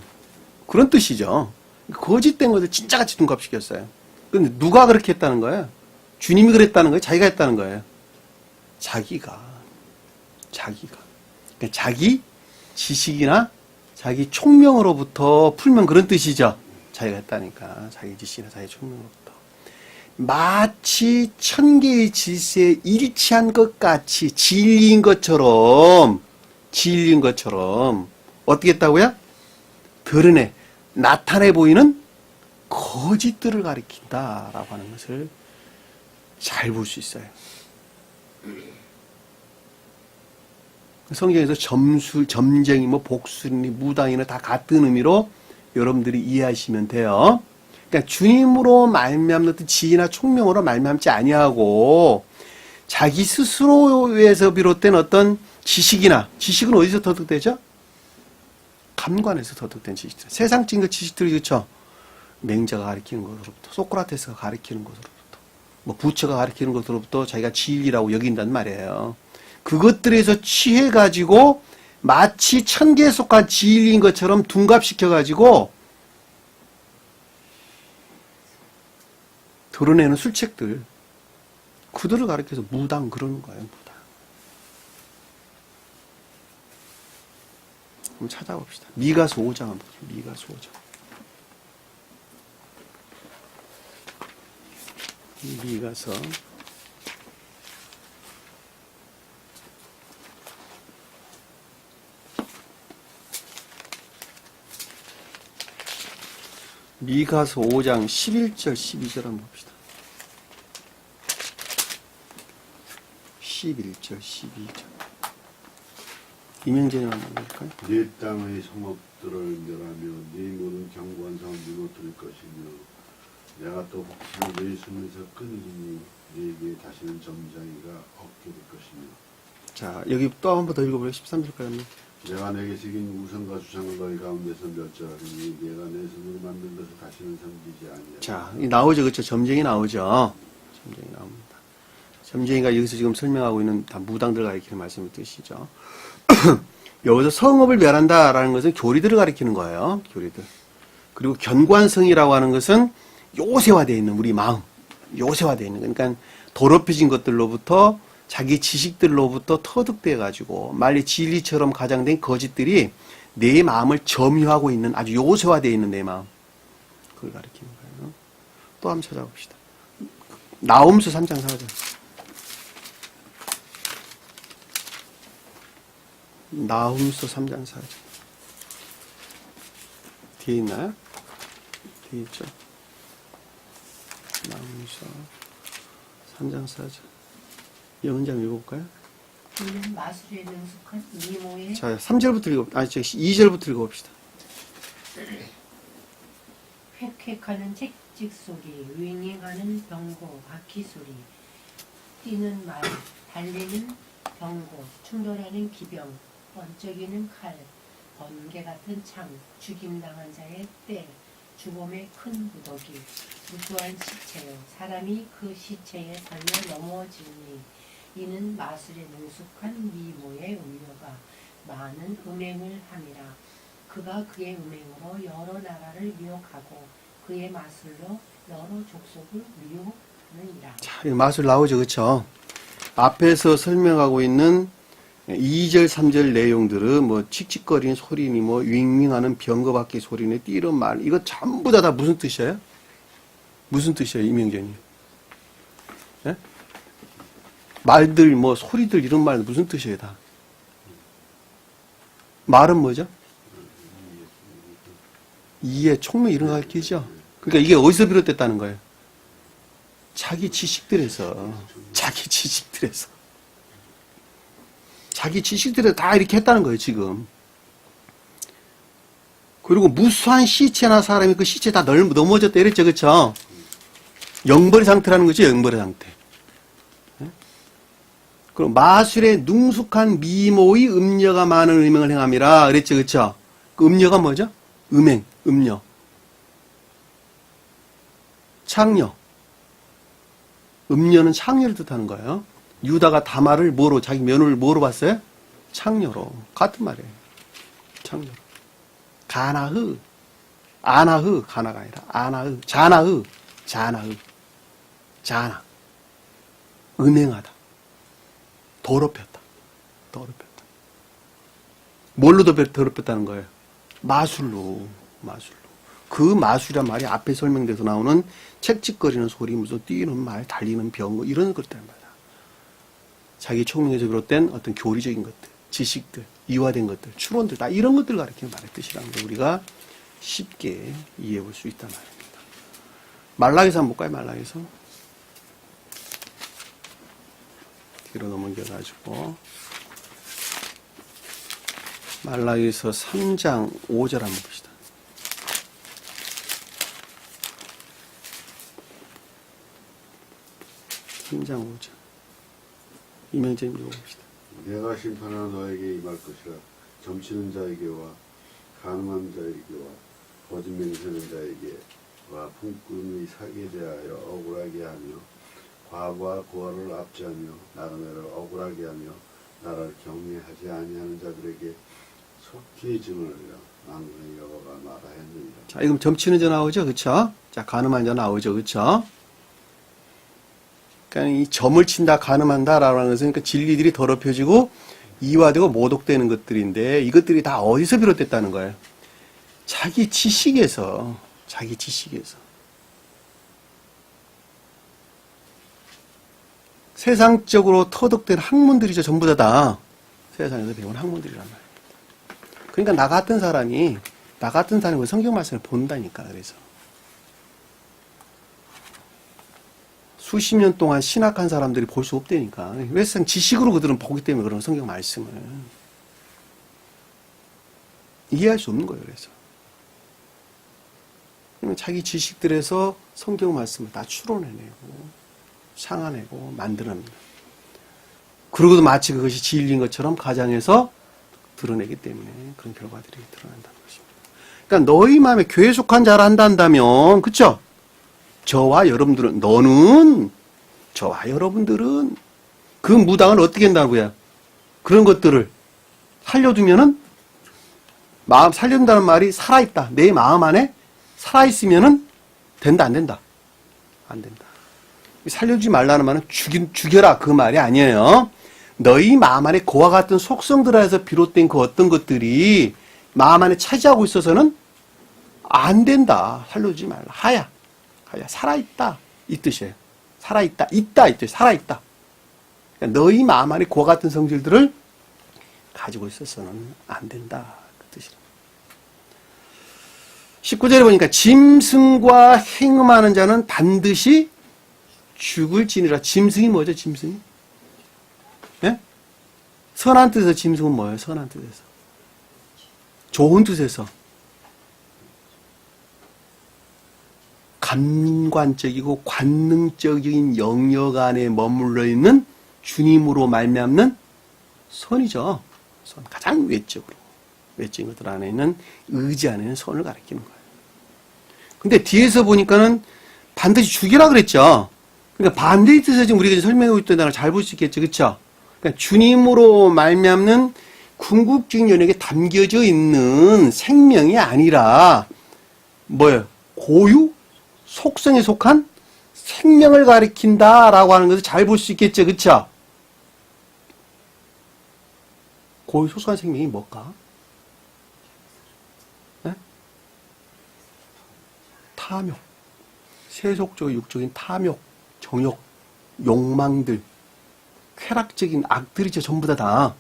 그런 뜻이죠. 거짓된 것을 진짜같이 둔갑시켰어요. 그런데 누가 그렇게 했다는 거예요? 주님이 그랬다는 거예요? 자기가 했다는 거예요? 자기가. 그러니까 자기 지식이나 자기 총명으로부터 풀면 그런 뜻이죠. 자기가 했다니까. 자기 지식이나 자기 총명으로부터. 마치 천개의 질서에 일치한 것 같이 진리인 것처럼 어떻게 했다고요? 드러내 나타내 보이는 거짓들을 가리킨다라고 하는 것을 잘 볼 수 있어요. 성경에서 점쟁이, 복술이니 무당이나 다 같은 의미로 여러분들이 이해하시면 돼요. 그러니까 주님으로 말미암는 어떤 지혜나 총명으로 말미암지 아니하고 자기 스스로에서 비롯된 어떤 지식은 어디서 터득되죠? 감관에서 터득된 지식들. 세상적인 지식들이 그렇죠. 맹자가 가르치는 것으로부터, 소크라테스가 가르치는 것으로부터, 부처가 가르치는 것으로부터 자기가 진리라고 여긴단 말이에요. 그것들에서 취해가지고 마치 천계에 속한 진리인 것처럼 둔갑시켜가지고 드러내는 술책들, 그들을 가르쳐서 무당 그러는 거예요. 무당. 한번 찾아봅시다. 미가서 5장 한번 보세요. 미가서 5장. 미가서 미가서 5장 11절 12절 한번 봅시다. 11절, 12절. 이명재님 한번 볼까요? 네 땅의 성읍들을 멸하며 네 모든 견고한 성을 무너뜨릴 것이며 내가 또 혹시 네 숨에서 끊이니 네게 다시는 점장이가 없게 될 것이며 자, 여기 또 한 번 더 읽어볼래요? 13절까지 한번. 내가 내게 새긴 우상과 주상을 너희 가운데서 멸절하리니 내가 내 손으로 만든 것을 다시는 섬기지 아니하리라. 자, 이 나오죠, 그렇죠? 점쟁이 나오죠. 점쟁이 나옵니다. 점쟁이가 여기서 지금 설명하고 있는 다 무당들 가리키는 말씀을 뜻이죠. 여기서 성읍을 멸한다라는 것은 교리들을 가리키는 거예요. 교리들. 그리고 견관성이라고 하는 것은 요새화되어 있는 우리 마음, 요새화되어 있는, 그러니까 더럽혀진 것들로부터 자기 지식들로부터 터득돼 가지고 말리 진리처럼 가장된 거짓들이 내 마음을 점유하고 있는 아주 요새화되어 있는 내 마음, 그걸 가리키는 거예요. 또 한번 찾아봅시다. 나홈수 3장 4절. 나홈수 3장 4절. 뒤에 있나요? 뒤에 있죠. 나홈수 3장 4절. 영은장 읽어볼까요? 이는 마술에 능숙한 미모의 자, 3절부터 읽어봅시다. 2절부터 읽어봅시다. 획획하는 책직 소리, 윙윙하는 병고, 바퀴 소리, 뛰는 말, 달리는 병고, 충돌하는 기병, 번쩍이는 칼, 번개 같은 창, 죽임당한 자의 때, 주범의 큰 무더기, 무수한 시체요, 사람이 그 시체에 달려 넘어지니 이는 마술에 능숙한 미모의 음료가 많은 음행을 함이라. 그가 그의 음행으로 여러 나라를 미혹하고 그의 마술로 여러 족속을 미혹하느니라. 자, 이 마술 나오죠, 그렇죠? 앞에서 설명하고 있는 2절, 3절 내용들은 뭐 칙칙거리는 소리니 뭐 윙윙하는 병거바퀴 소리니 뛰는 말, 이거 전부 다 무슨 뜻이에요? 무슨 뜻이에요, 이명재님? 예? 말들, 뭐 소리들 이런 말 무슨 뜻이에요, 다? 말은 뭐죠? 이해, 총명 이런 거 가르치죠? 그러니까 이게 어디서 비롯됐다는 거예요? 자기 지식들에서 다 이렇게 했다는 거예요, 지금. 그리고 무수한 시체나 사람이 그 시체 다 넘어졌다 이랬죠, 그쵸? 영벌의 상태라는 거죠, 영벌의 상태. 그럼 마술에 능숙한 미모의 음녀가 많은 음행을 행함이라 그랬죠, 그쵸? 그 음녀가 뭐죠? 음행, 음녀. 창녀. 음녀는 창녀를 뜻하는 거예요. 유다가 다말을 뭐로, 자기 며느리를 뭐로 봤어요? 창녀로. 같은 말이에요. 창녀로. 가나흐. 아나흐. 가나가 아니라 아나흐. 자나흐. 자나흐. 자나. 음행하다. 더럽혔다. 더럽혔다. 뭘로 더럽혔다는 거예요? 마술로. 마술로. 그 마술이란 말이 앞에 설명돼서 나오는 책찍거리는 소리, 무슨 뛰는 말, 달리는 병, 이런 것들 말이야. 자기 총명에서 비롯된 어떤 교리적인 것들, 지식들, 이화된 것들, 추론들, 다 이런 것들을 가리키는 말의 뜻이라는 걸 우리가 쉽게 이해해 볼 수 있단 말입니다. 말라기서 한번 볼까요? 말라기서. 뒤로 넘겨가지고. 말라기서 3장 5절 한번 봅시다. 3장 5절. 이명재님 읽어봅시다. 내가 심판하여 너에게 임할 것이라. 점치는 자에게와 가늠한 자에게와 거짓 맹세하는 자에게와 품꾼의 사기에 대하여 억울하게 하며 과부와 고아를 압제하며 나그네를 억울하게 하며 나를 경외하지 아니하는 자들에게 속히 증언하리라. 만군의 여호와가 말하였느니라. 자, 이건 점치는 자 나오죠, 그쵸? 자, 가늠한 자 나오죠, 그쵸? 그러니까 이 점을 친다, 가늠한다라는 것은 그러니까 진리들이 더럽혀지고 이화되고 모독되는 것들인데 이것들이 다 어디서 비롯됐다는 거예요? 자기 지식에서. 세상적으로 터득된 학문들이죠, 전부 다. 세상에서 배운 학문들이란 말이에요. 그러니까 나 같은 사람이 성경 말씀을 본다니까, 그래서. 수십 년 동안 신학한 사람들이 볼 수 없다니까. 왜냐면 지식으로 그들은 보기 때문에 그런 성경 말씀을 이해할 수 없는 거예요. 그래서 자기 지식들에서 성경 말씀을 다 추론해내고 상하내고 만들어냅니다. 그러고도 마치 그것이 진리인 것처럼 가장해서 드러내기 때문에 그런 결과들이 드러난다는 것입니다. 그러니까 너희 마음에 교회에 속한 자라 한다면, 그쵸? 저와 여러분들은, 너는, 저와 여러분들은 그 무당을 어떻게 한다고요? 그런 것들을 살려두면은, 마음 살려둔다는 말이 살아있다. 내 마음 안에 살아있으면은 된다, 안 된다? 안 된다. 살려주지 말라는 말은 죽여라 그 말이 아니에요. 너희 마음 안에 그와 같은 속성들에서 비롯된 그 어떤 것들이 마음 안에 차지하고 있어서는 안 된다. 살려주지 말라. 하야. 살아있다. 이 뜻이에요. 살아있다. 있다. 이 뜻. 살아있다. 그러니까 너희 마음 안에 그와 같은 성질들을 가지고 있어서는 안 된다. 그 뜻이에요. 19절에 보니까 짐승과 행음하는 자는 반드시 죽을지니라. 짐승이 뭐죠? 짐승이? 예? 선한 뜻에서 짐승은 뭐예요? 선한 뜻에서. 좋은 뜻에서. 감관적이고 관능적인 영역 안에 머물러 있는 주님으로 말미암는 선이죠. 선. 가장 외적으로. 외적인 것들 안에 있는 의지 안에 있는 선을 가리키는 거예요. 근데 뒤에서 보니까는 반드시 죽이라 그랬죠. 그러니까 반대의 뜻에서 지금 우리가 설명하고 있던 단어를 잘 볼 수 있겠죠. 그렇죠? 그러니까 주님으로 말미암는 궁극적인 영역에 담겨져 있는 생명이 아니라 뭐예요? 고유? 속성에 속한 생명을 가리킨다라고 하는 것을 잘 볼 수 있겠죠. 그렇죠? 고유 속성한 생명이 뭘까? 네? 탐욕. 세속적 육적인 탐욕, 정욕, 욕망들, 쾌락적인 악들이죠. 전부 다.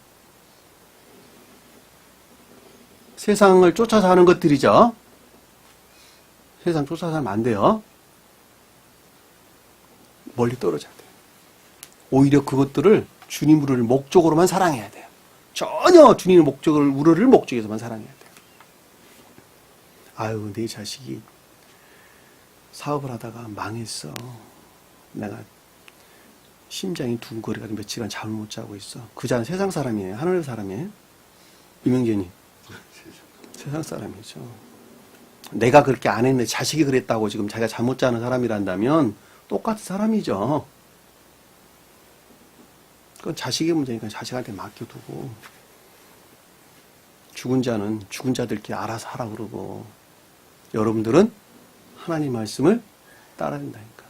세상을 쫓아서 하는 것들이죠. 세상 쫓아서 하면 안 돼요. 멀리 떨어져야 돼요. 오히려 그것들을 주님을 목적으로만 사랑해야 돼요. 전혀 주님의 목적을, 우리를 목적에서만 사랑해야 돼요. 아유, 내 자식이 사업을 하다가 망했어. 내가 심장이 두근거려가지고 며칠간 잠을 못 자고 있어. 그 자는 세상 사람이에요? 하늘의 사람이에요? 유명재님. 세상 사람이죠. 내가 그렇게 안 했는데 자식이 그랬다고 지금 자기가 잠 못 자는 사람이란다면 똑같은 사람이죠. 그건 자식의 문제니까 자식한테 맡겨두고 죽은 자는 죽은 자들끼리 알아서 하라 그러고 여러분들은 하나님 말씀을 따라야 된다니까.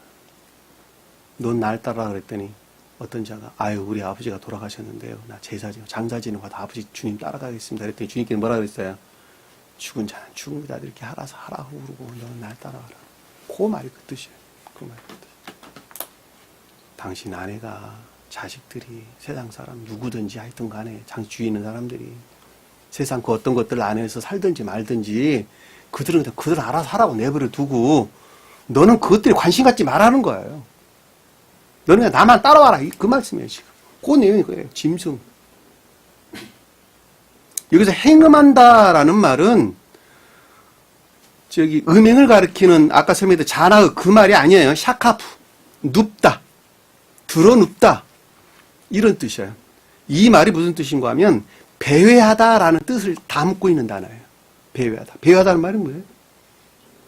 넌 날 따라 그랬더니 어떤 자가 아유 우리 아버지가 돌아가셨는데요. 나 제사 지내고 장사 지내고 다 아버지 주님 따라가겠습니다. 그랬더니 주님께는 뭐라 그랬어요? 죽은 자는 죽은 자들 이렇게 알아서 하라고 그러고 넌 날 따라가라. 그 말이 그 뜻이에요. 그 말이 그 뜻. 당신 아내가 자식들이 세상 사람 누구든지 하여튼 간에 주위에 있는 사람들이 세상 그 어떤 것들 안에서 살든지 말든지 그들은 그들 알아서 하라고 내버려 두고 너는 그것들에 관심 갖지 말라는 거예요. 너는 그냥 나만 따라와라. 그 말씀이에요, 지금. 그 내용이 그거예요. 짐승. 여기서 행음한다라는 말은 저기 음행을 가리키는 아까 설명했던 자나의 그 말이 아니에요. 샤카프. 눕다. 드러눕다. 이런 뜻이에요. 이 말이 무슨 뜻인가 하면 배회하다라는 뜻을 담고 있는 단어예요. 배회하다. 배회하다는 말은 뭐예요?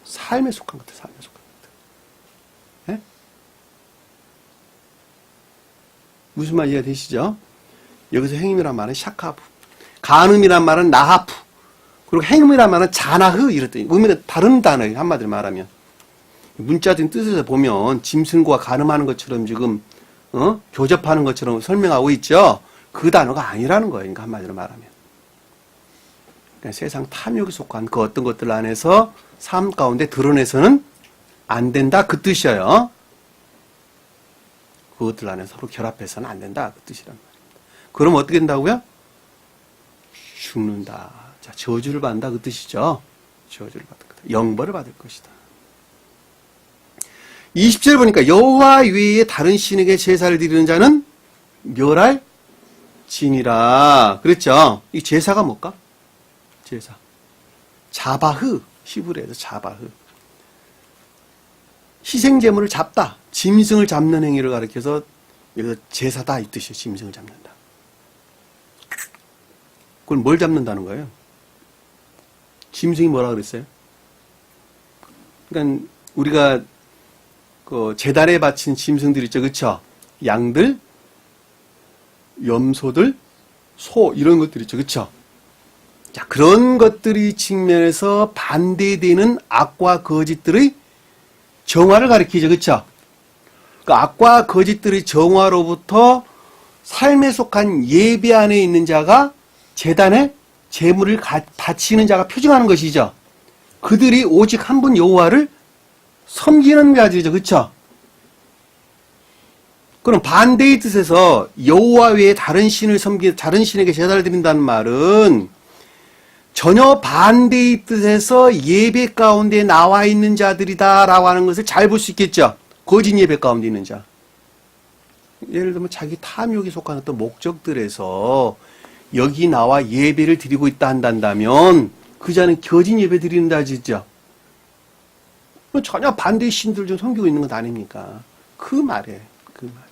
삶에 속한 것들, 삶에 속한 것들. 예? 무슨 말 이해되시죠? 여기서 행음이란 말은 샤카프. 간음이란 말은 나하프. 그리고 행음이란 말은 자나흐 이랬더니 의미가 다른 단어예요. 한마디로 말하면. 문자적인 뜻에서 보면 짐승과 간음하는 것처럼 지금 교접하는 것처럼 설명하고 있죠. 그 단어가 아니라는 거예요. 그러니까 한마디로 말하면. 그러니까 세상 탐욕에 속한 그 어떤 것들 안에서 삶 가운데 드러내서는 안 된다. 그 뜻이에요. 그것들 안에 서로 결합해서는 안 된다. 그 뜻이란 말입니다. 그럼 어떻게 된다고요? 죽는다. 자, 저주를 받는다. 그 뜻이죠. 저주를 받을 거다. 영벌을 받을 것이다. 20절 보니까 여호와 외에 다른 신에게 제사를 드리는 자는 멸할지니라. 그랬죠? 이 제사가 뭘까? 제사. 자바흐. 히브리에서 자바흐. 희생제물을 잡다. 짐승을 잡는 행위를 가리켜서 여기서 제사다 이 뜻이에요. 짐승을 잡는다. 그걸 뭘 잡는다는 거예요? 짐승이 뭐라 그랬어요? 그러니까 우리가 그 제단에 바친 짐승들 있죠, 그렇죠? 양들, 염소들, 소 이런 것들 있죠, 그렇죠? 자, 그런 것들이 측면에서 반대되는 악과 거짓들의 정화를 가리키죠, 그렇죠? 그 악과 거짓들의 정화로부터 삶에 속한 예배 안에 있는 자가 제단에 제물을 바치는 자가 표징하는 것이죠. 그들이 오직 한 분 여호와를 섬기는 자들이죠. 그렇죠? 그럼 반대의 뜻에서 여호와 외에 다른 신에게 제사를 드린다는 말은 전혀 반대의 뜻에서 예배 가운데 나와 있는 자들이다라고 하는 것을 잘 볼 수 있겠죠. 거짓 예배 가운데 있는 자. 예를 들면 자기 탐욕에 속한 어떤 목적들에서 여기 나와 예배를 드리고 있다 한다면 그 자는 거짓 예배 드리는 자죠. 전혀 반대의 신들 좀 섬기고 있는 것 아닙니까? 그 말에 그 말.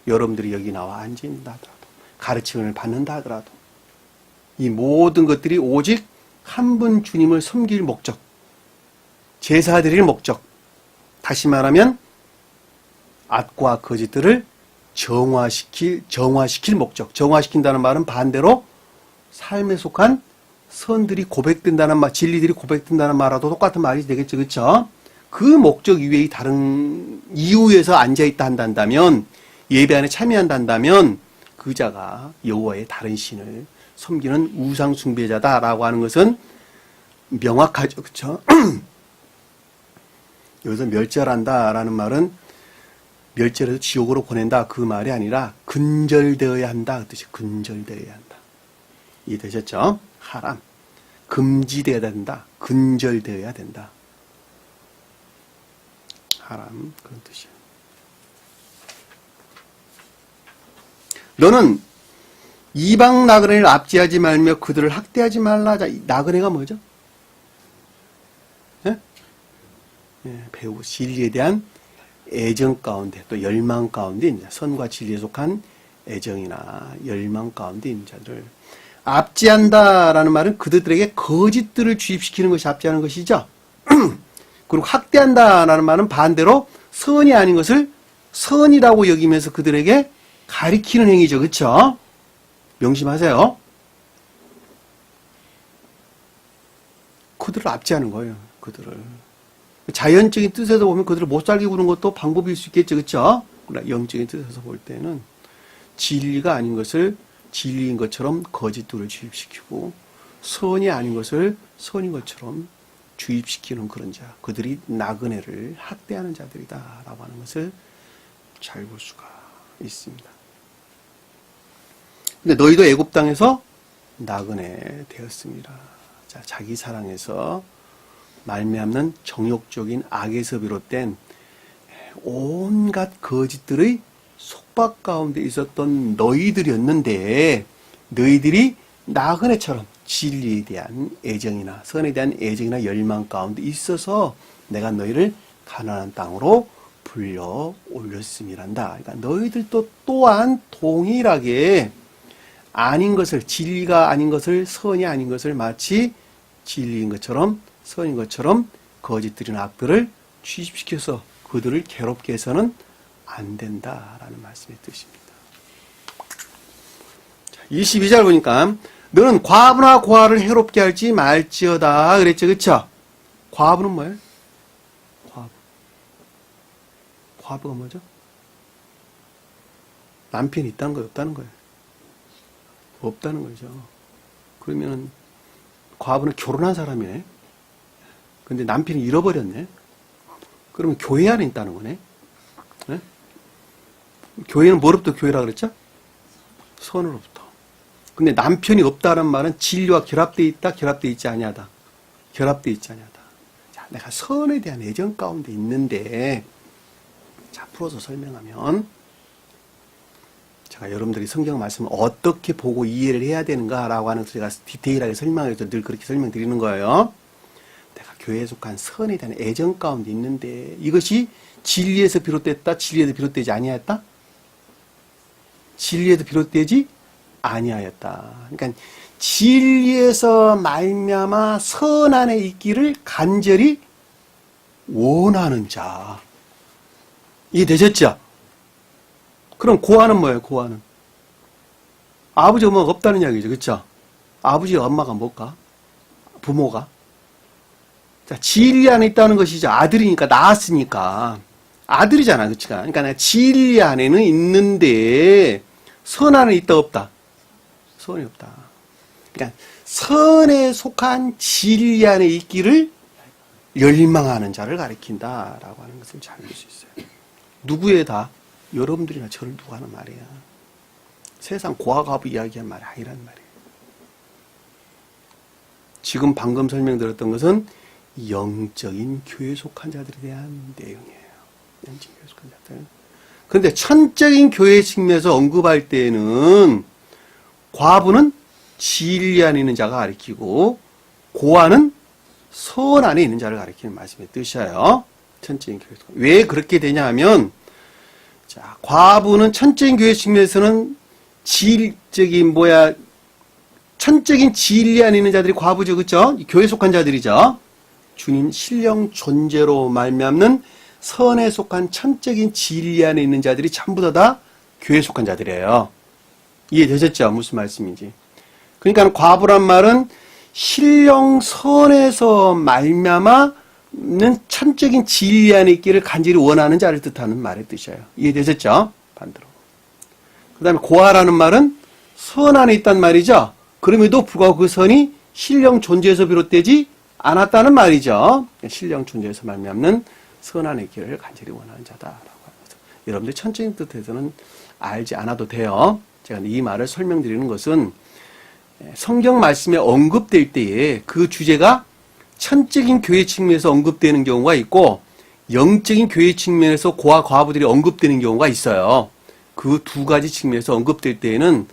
여러분들이 여기 나와 앉아있는다 하더라도 가르침을 받는다 하더라도 이 모든 것들이 오직 한 분 주님을 섬길 목적, 제사 드릴 목적, 다시 말하면 악과 거짓들을 정화시킬 목적. 정화시킨다는 말은 반대로 삶에 속한 선들이 고백된다는 말, 진리들이 고백된다는 말하고 똑같은 말이 되겠죠. 그렇죠? 그 목적 이외의 다른 이유에서 앉아있다 한다면, 예배 안에 참여한다면 그 자가 여호와의 다른 신을 섬기는 우상 숭배자다라고 하는 것은 명확하죠. 그렇죠? 여기서 멸절한다라는 말은 멸절해서 지옥으로 보낸다 그 말이 아니라 근절되어야 한다 그 뜻이 근절되어야 한다. 이해되셨죠? 하람. 금지되어야 된다. 근절되어야 된다. 하람 그런 뜻이에요. 너는 이방 나그네를 압제하지 말며 그들을 학대하지 말라. 자, 나그네가 뭐죠? 예? 예, 배우 진리에 대한 애정 가운데 또 열망 가운데 있는 자, 선과 진리에 속한 애정이나 열망 가운데 있는 자들을 압제한다라는 말은 그들에게 거짓들을 주입시키는 것이 압제하는 것이죠. 그리고 학대한다라는 말은 반대로 선이 아닌 것을 선이라고 여기면서 그들에게 가리키는 행위죠. 그렇죠? 명심하세요. 그들을 압제하는 거예요. 그들을. 자연적인 뜻에서 보면 그들을 못 살게 구는 것도 방법일 수 있겠죠. 그렇죠? 그러나 영적인 뜻에서 볼 때는 진리가 아닌 것을 진리인 것처럼 거짓들을 주입시키고 선이 아닌 것을 선인 것처럼 주입시키는 그런 자. 그들이 나그네를 학대하는 자들이다라고 하는 것을 잘 볼 수가 있습니다. 근데 너희도 애굽 땅에서 나그네 되었습니다. 자, 자기 사랑에서 말미암는 정욕적인 악에서 비롯된 온갖 거짓들의 속박 가운데 있었던 너희들이었는데 너희들이 나그네처럼 진리에 대한 애정이나 선에 대한 애정이나 열망 가운데 있어서 내가 너희를 가나안 땅으로 불러 올렸음이란다. 그러니까 너희들도 또한 동일하게 아닌 것을, 진리가 아닌 것을, 선이 아닌 것을 마치 진리인 것처럼 선인 것처럼 거짓들이나 악들을 취입시켜서 그들을 괴롭게 해서는 안 된다라는 말씀의 뜻입니다. 22절 보니까 너는 과부나 고아를 해롭게 할지 말지어다 그랬죠. 그렇죠? 과부는 뭐예요? 과부. 과부가 뭐죠? 남편이 있다는 거예요? 없다는 거예요? 없다는 거죠. 그러면 과부는 결혼한 사람이네. 근데 남편이 잃어버렸네. 그러면 교회 안에 있다는 거네. 네? 교회는 뭐로부터 교회라 그랬죠? 선으로부터. 근데 남편이 없다는 말은 진리와 결합되어 있다, 결합되어 있지 아니하다. 결합되어 있지 아니하다. 자, 내가 선에 대한 애정 가운데 있는데, 자, 풀어서 설명하면, 제가 여러분들이 성경 말씀을 어떻게 보고 이해를 해야 되는가라고 하는 제가 디테일하게 설명해서 늘 그렇게 설명드리는 거예요. 내가 교회에 속한 선에 대한 애정 가운데 있는데, 이것이 진리에서 비롯됐다, 진리에서 비롯되지 아니하였다? 진리에서 비롯되지 아니하였다. 그러니까 진리에서 말미암아 선 안에 있기를 간절히 원하는 자. 이해되셨죠? 그럼 고아는 뭐예요? 고아는 아버지 엄마가 없다는 이야기죠. 그렇죠? 아버지 엄마가 뭘까? 부모가. 자, 진리 안에 있다는 것이죠. 아들이니까 낳았으니까 아들이잖아. 그렇죠? 그러니까 내가 진리 안에는 있는데 선 안에 있다 없다? 선이 없다. 그러니까 선에 속한 진리 안에 있기를 열망하는 자를 가리킨다라고 하는 것을 잘 알 수 있어요. 누구의 다? 여러분들이나 저를 두고 하는 말이야. 세상 고아과부 이야기한 말이 아니란 말이에요. 지금 방금 설명드렸던 것은 영적인 교회에 속한 자들에 대한 내용이에요. 영적인 교회에 속한 자들. 그런데 천적인 교회 측면에서 언급할 때는 과부는 진리 안에 있는 자가 가리키고 고아는 선 안에 있는 자를 가리키는 말씀의 뜻이에요. 천적인 교회. 왜 그렇게 되냐 하면, 자, 과부는 천적인 교회 측면에서는 천적인 진리 안에 있는 자들이 과부죠. 그죠? 교회에 속한 자들이죠. 주님 신령 존재로 말미암는 선에 속한 천적인 진리 안에 있는 자들이 전부 다 교회에 속한 자들이에요. 이해되셨죠? 무슨 말씀인지. 그러니까 과부란 말은 신령선에서 말미암아는 천적인 진리 안에 있기를 간절히 원하는 자를 뜻하는 말의 뜻이에요. 이해되셨죠? 반대로. 그 다음에 고아라는 말은 선 안에 있단 말이죠. 그럼에도 불구하고 그 선이 신령 존재에서 비롯되지 않았다는 말이죠. 신령 존재에서 말미암는 선 안에 있기를 간절히 원하는 자다라고 합니다. 여러분들 천적인 뜻에서는 알지 않아도 돼요. 제가 이 말을 설명드리는 것은 성경 말씀에 언급될 때에 그 주제가 천적인 교회 측면에서 언급되는 경우가 있고 영적인 교회 측면에서 고아 과부들이 언급되는 경우가 있어요. 그 두 가지 측면에서 언급될 때에는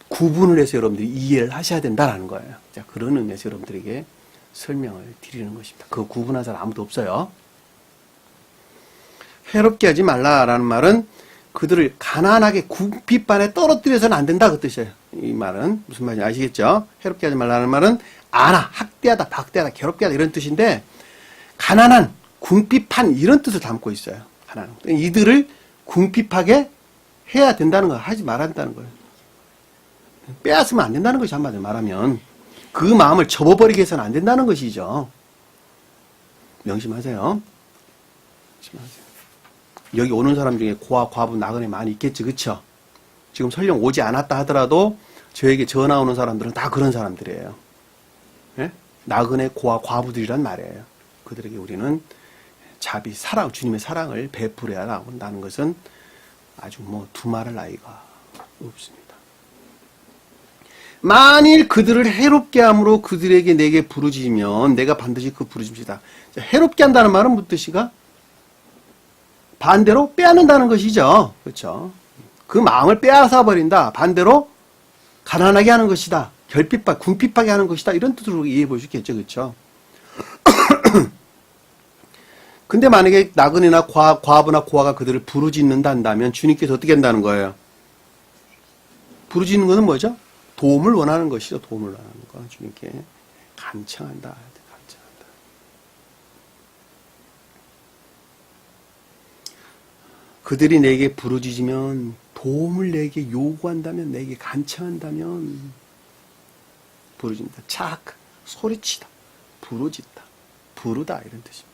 구분을 해서 여러분들이 이해를 하셔야 된다는 거예요. 자, 그런 의미에서 여러분들에게 설명을 드리는 것입니다. 그 구분한 사람 아무도 없어요. 해롭게 하지 말라라는 말은 그들을 가난하게 궁핍반에 떨어뜨려서는 안 된다 그 뜻이에요. 이 말은 무슨 말인지 아시겠죠? 해롭게 하지 말라는 말은 학대하다, 박대하다, 괴롭게 하다 이런 뜻인데 가난한, 궁핍한 이런 뜻을 담고 있어요. 가난한. 이들을 궁핍하게 해야 된다는 거, 하지 말아야 된다는 거예요. 빼앗으면 안 된다는 것이 한마디로 말하면 그 마음을 접어버리게 해서는 안 된다는 것이죠. 명심하세요. 명심하세요. 여기 오는 사람 중에 고아, 과부, 나그네 많이 있겠지, 그쵸? 지금 설령 오지 않았다 하더라도 저에게 전화 오는 사람들은 다 그런 사람들이에요. 예? 나그네, 고아, 과부들이란 말이에요. 그들에게 우리는 자비, 사랑, 주님의 사랑을 베풀어야 한다는 것은 아주 두말할 나위가 없습니다. 만일 그들을 해롭게 함으로 그들에게 내게 부르짖으면 내가 반드시 그 부르짖으다. 해롭게 한다는 말은 무슨 뜻이가? 반대로 빼앗는다는 것이죠. 그렇죠? 그 마음을 빼앗아 버린다. 반대로 가난하게 하는 것이다. 궁핍하게 하는 것이다. 이런 뜻으로 이해해 볼 수 있겠죠. 그렇죠? 근데 만약에 나그네나 과부나 고아가 그들을 부르짖는다 한다면 주님께서 어떻게 한다는 거예요? 부르짖는 것은 뭐죠? 도움을 원하는 것이죠. 도움을 원하는 거. 주님께 간청한다. 간청한다. 그들이 내게 부르짖으면 도움을 내게 요구한다면 내게 간청한다면 부르짖는다. 소리치다. 부르짖다. 부르다 이런 뜻입니다.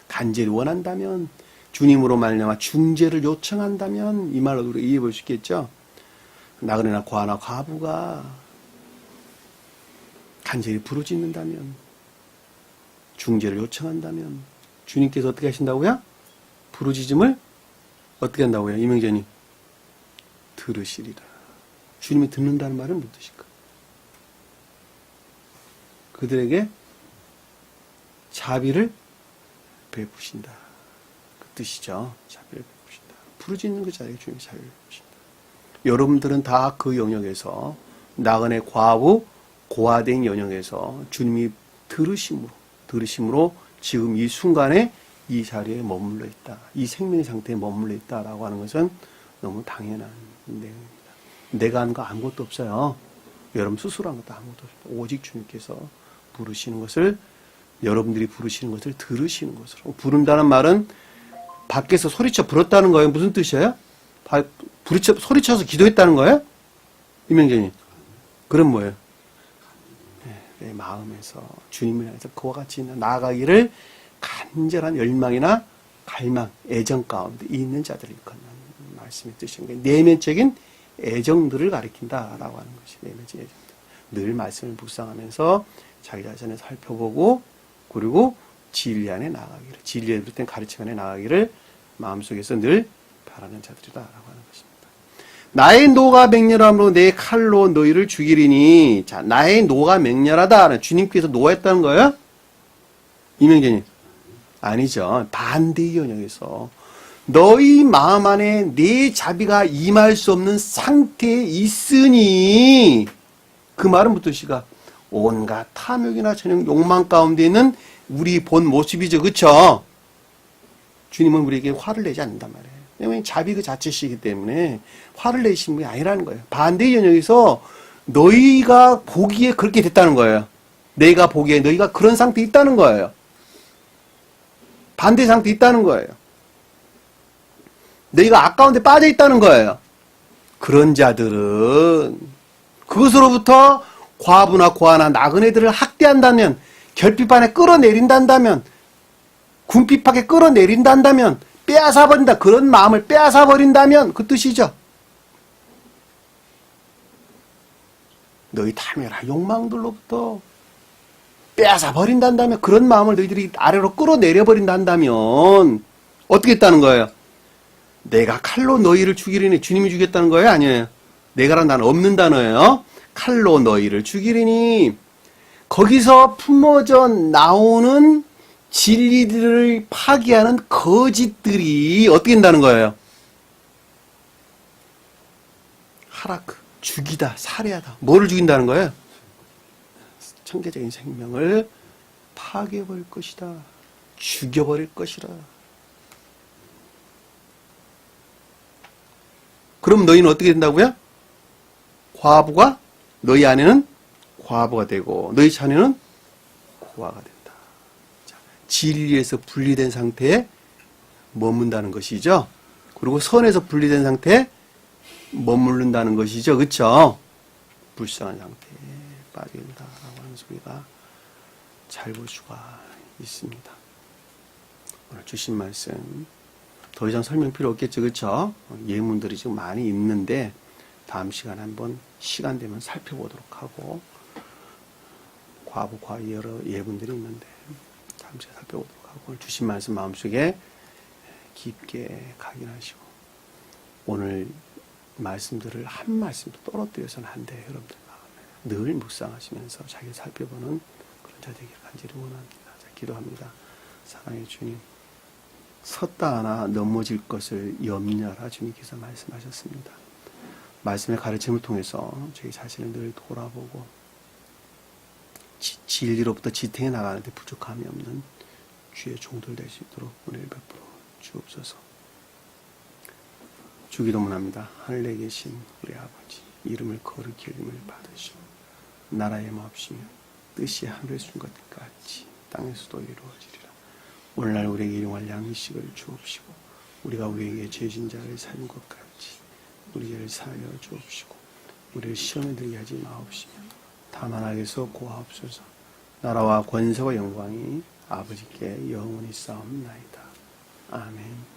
간절히 원한다면 주님으로 말미암아 중재를 요청한다면 이 말로 우리가 이해해 볼 수 있겠죠. 나그네나 고아나 과부가 간절히 부르짖는다면 중재를 요청한다면 주님께서 어떻게 하신다고요? 부르짖음을 어떻게 한다고요? 이명재님 들으시리라. 주님이 듣는다는 말은 무슨 뜻일까? 그들에게 자비를 베푸신다. 그 뜻이죠. 자비를 베푸신다. 부르짖는 그 자리에 주님이 자비를 베푸신다. 여러분들은 다 그 영역에서 나그네 과부 고아된 영역에서 주님이 들으심으로 지금 이 순간에 이 자리에 머물러 있다. 이 생명의 상태에 머물러 있다라고 하는 것은 너무 당연한 내용입니다. 내가 한 거 아무것도 없어요. 여러분 스스로 한 것도 아무것도 없어요. 오직 주님께서 부르시는 것을, 여러분들이 부르시는 것을 들으시는 것으로. 부른다는 말은 밖에서 소리쳐 불었다는 거예요. 무슨 뜻이에요? 소리쳐서 기도했다는 거예요? 이명재님. 그럼 뭐예요? 내 마음에서 주님을 향해서 그와 같이 나아가기를 간절한 열망이나 갈망, 애정 가운데 있는 자들을 일컫는 말씀이 뜻인 거예요. 내면적인 애정들을 가리킨다라고 하는 것이 내면적인 애정들. 늘 말씀을 묵상하면서 자기 자신을 살펴보고 그리고 진리 안에 나아가기를, 진리에 비롯된 가르침 안에 나아가기를 마음속에서 늘 바라는 자들이다라고 하는 것입니다. 나의 노가 맹렬함으로 내 칼로 너희를 죽이리니. 자, 나의 노가 맹렬하다. 주님께서 노했다는 거예요? 이명재님. 아니죠. 반대의 영역에서 너희 마음 안에 내 자비가 임할 수 없는 상태에 있으니. 그 말은 무슨 뜻이가? 온갖 탐욕이나 전형 욕망 가운데 있는 우리 본 모습이죠. 그쵸? 주님은 우리에게 화를 내지 않는단 말이에요. 왜냐하면 자비 그 자체시기 때문에 화를 내시는 게 아니라는 거예요. 반대의 영역에서 너희가 보기에 그렇게 됐다는 거예요. 내가 보기에 너희가 그런 상태에 있다는 거예요. 반대 상태에 있다는 거예요. 너희가 아까운데 빠져 있다는 거예요. 그런 자들은 그것으로부터 과부나 고아나 나그네들을 학대한다면, 결핍안에 끌어내린다면, 궁핍하게 끌어내린다면, 빼앗아버린다. 그런 마음을 빼앗아버린다면 그 뜻이죠. 너희 탐욕이나 욕망들로부터 빼앗아버린다면, 그런 마음을 너희들이 아래로 끌어내려버린다면 어떻게 했다는 거예요? 내가 칼로 너희를 죽이리니. 주님이 죽였다는 거예요? 아니에요. 내가란 단어 없는 단어예요. 칼로 너희를 죽이리니. 거기서 품어져 나오는 진리들을 파기하는 거짓들이 어떻게 된다는 거예요? 하라크, 죽이다, 살해하다. 뭐를 죽인다는 거예요? 천계적인 생명을 파괴해버릴 것이다. 죽여버릴 것이라. 그럼 너희는 어떻게 된다고요? 과부가 너희 안에는 과부가 되고 너희 자녀는 고아가 된다. 자, 진리에서 분리된 상태에 머문다는 것이죠. 그리고 선에서 분리된 상태에 머무른다는 것이죠. 그렇죠? 불쌍한 상태에 빠진다라고 하는 소리가 잘 볼 수가 있습니다. 오늘 주신 말씀 더 이상 설명 필요 없겠죠. 그렇죠? 예문들이 지금 많이 있는데 다음 시간에 한번 시간 되면 살펴보도록 하고, 과부, 과부 여러 예문들이 있는데 다음 시간에 살펴보도록 하고, 오늘 주신 말씀 마음속에 깊게 각인하시고, 오늘 말씀들을 한 말씀도 떨어뜨려서는 안 돼요. 여러분들 마음에 늘 묵상하시면서 자기를 살펴보는 그런 자 되기를 간절히 원합니다. 자, 기도합니다. 사랑의 주님, 섰다 하나 넘어질 것을 염려하라 주님께서 말씀하셨습니다. 말씀의 가르침을 통해서 저희 자신을 늘 돌아보고 진리로부터 지탱해 나가는데 부족함이 없는 주의 종들 될 수 있도록 은혜를 베풀어 주옵소서. 주기도문합니다. 하늘에 계신 우리 아버지, 이름을 거룩히 여김을 받으시고 나라의 마옵시며 뜻이 하늘에 준 것 같이 땅에서도 이루어지리라. 오늘날 우리에게 일용할 양식을 주옵시고 우리가 우리에게 죄진 자를 사는 것 같이 우리 죄를 사하여 주옵시고 우리를 시험에 들게 하지 마옵시며 다만 악에서 구하옵소서. 나라와 권세와 영광이 아버지께 영원히 싸움나이다. 아멘.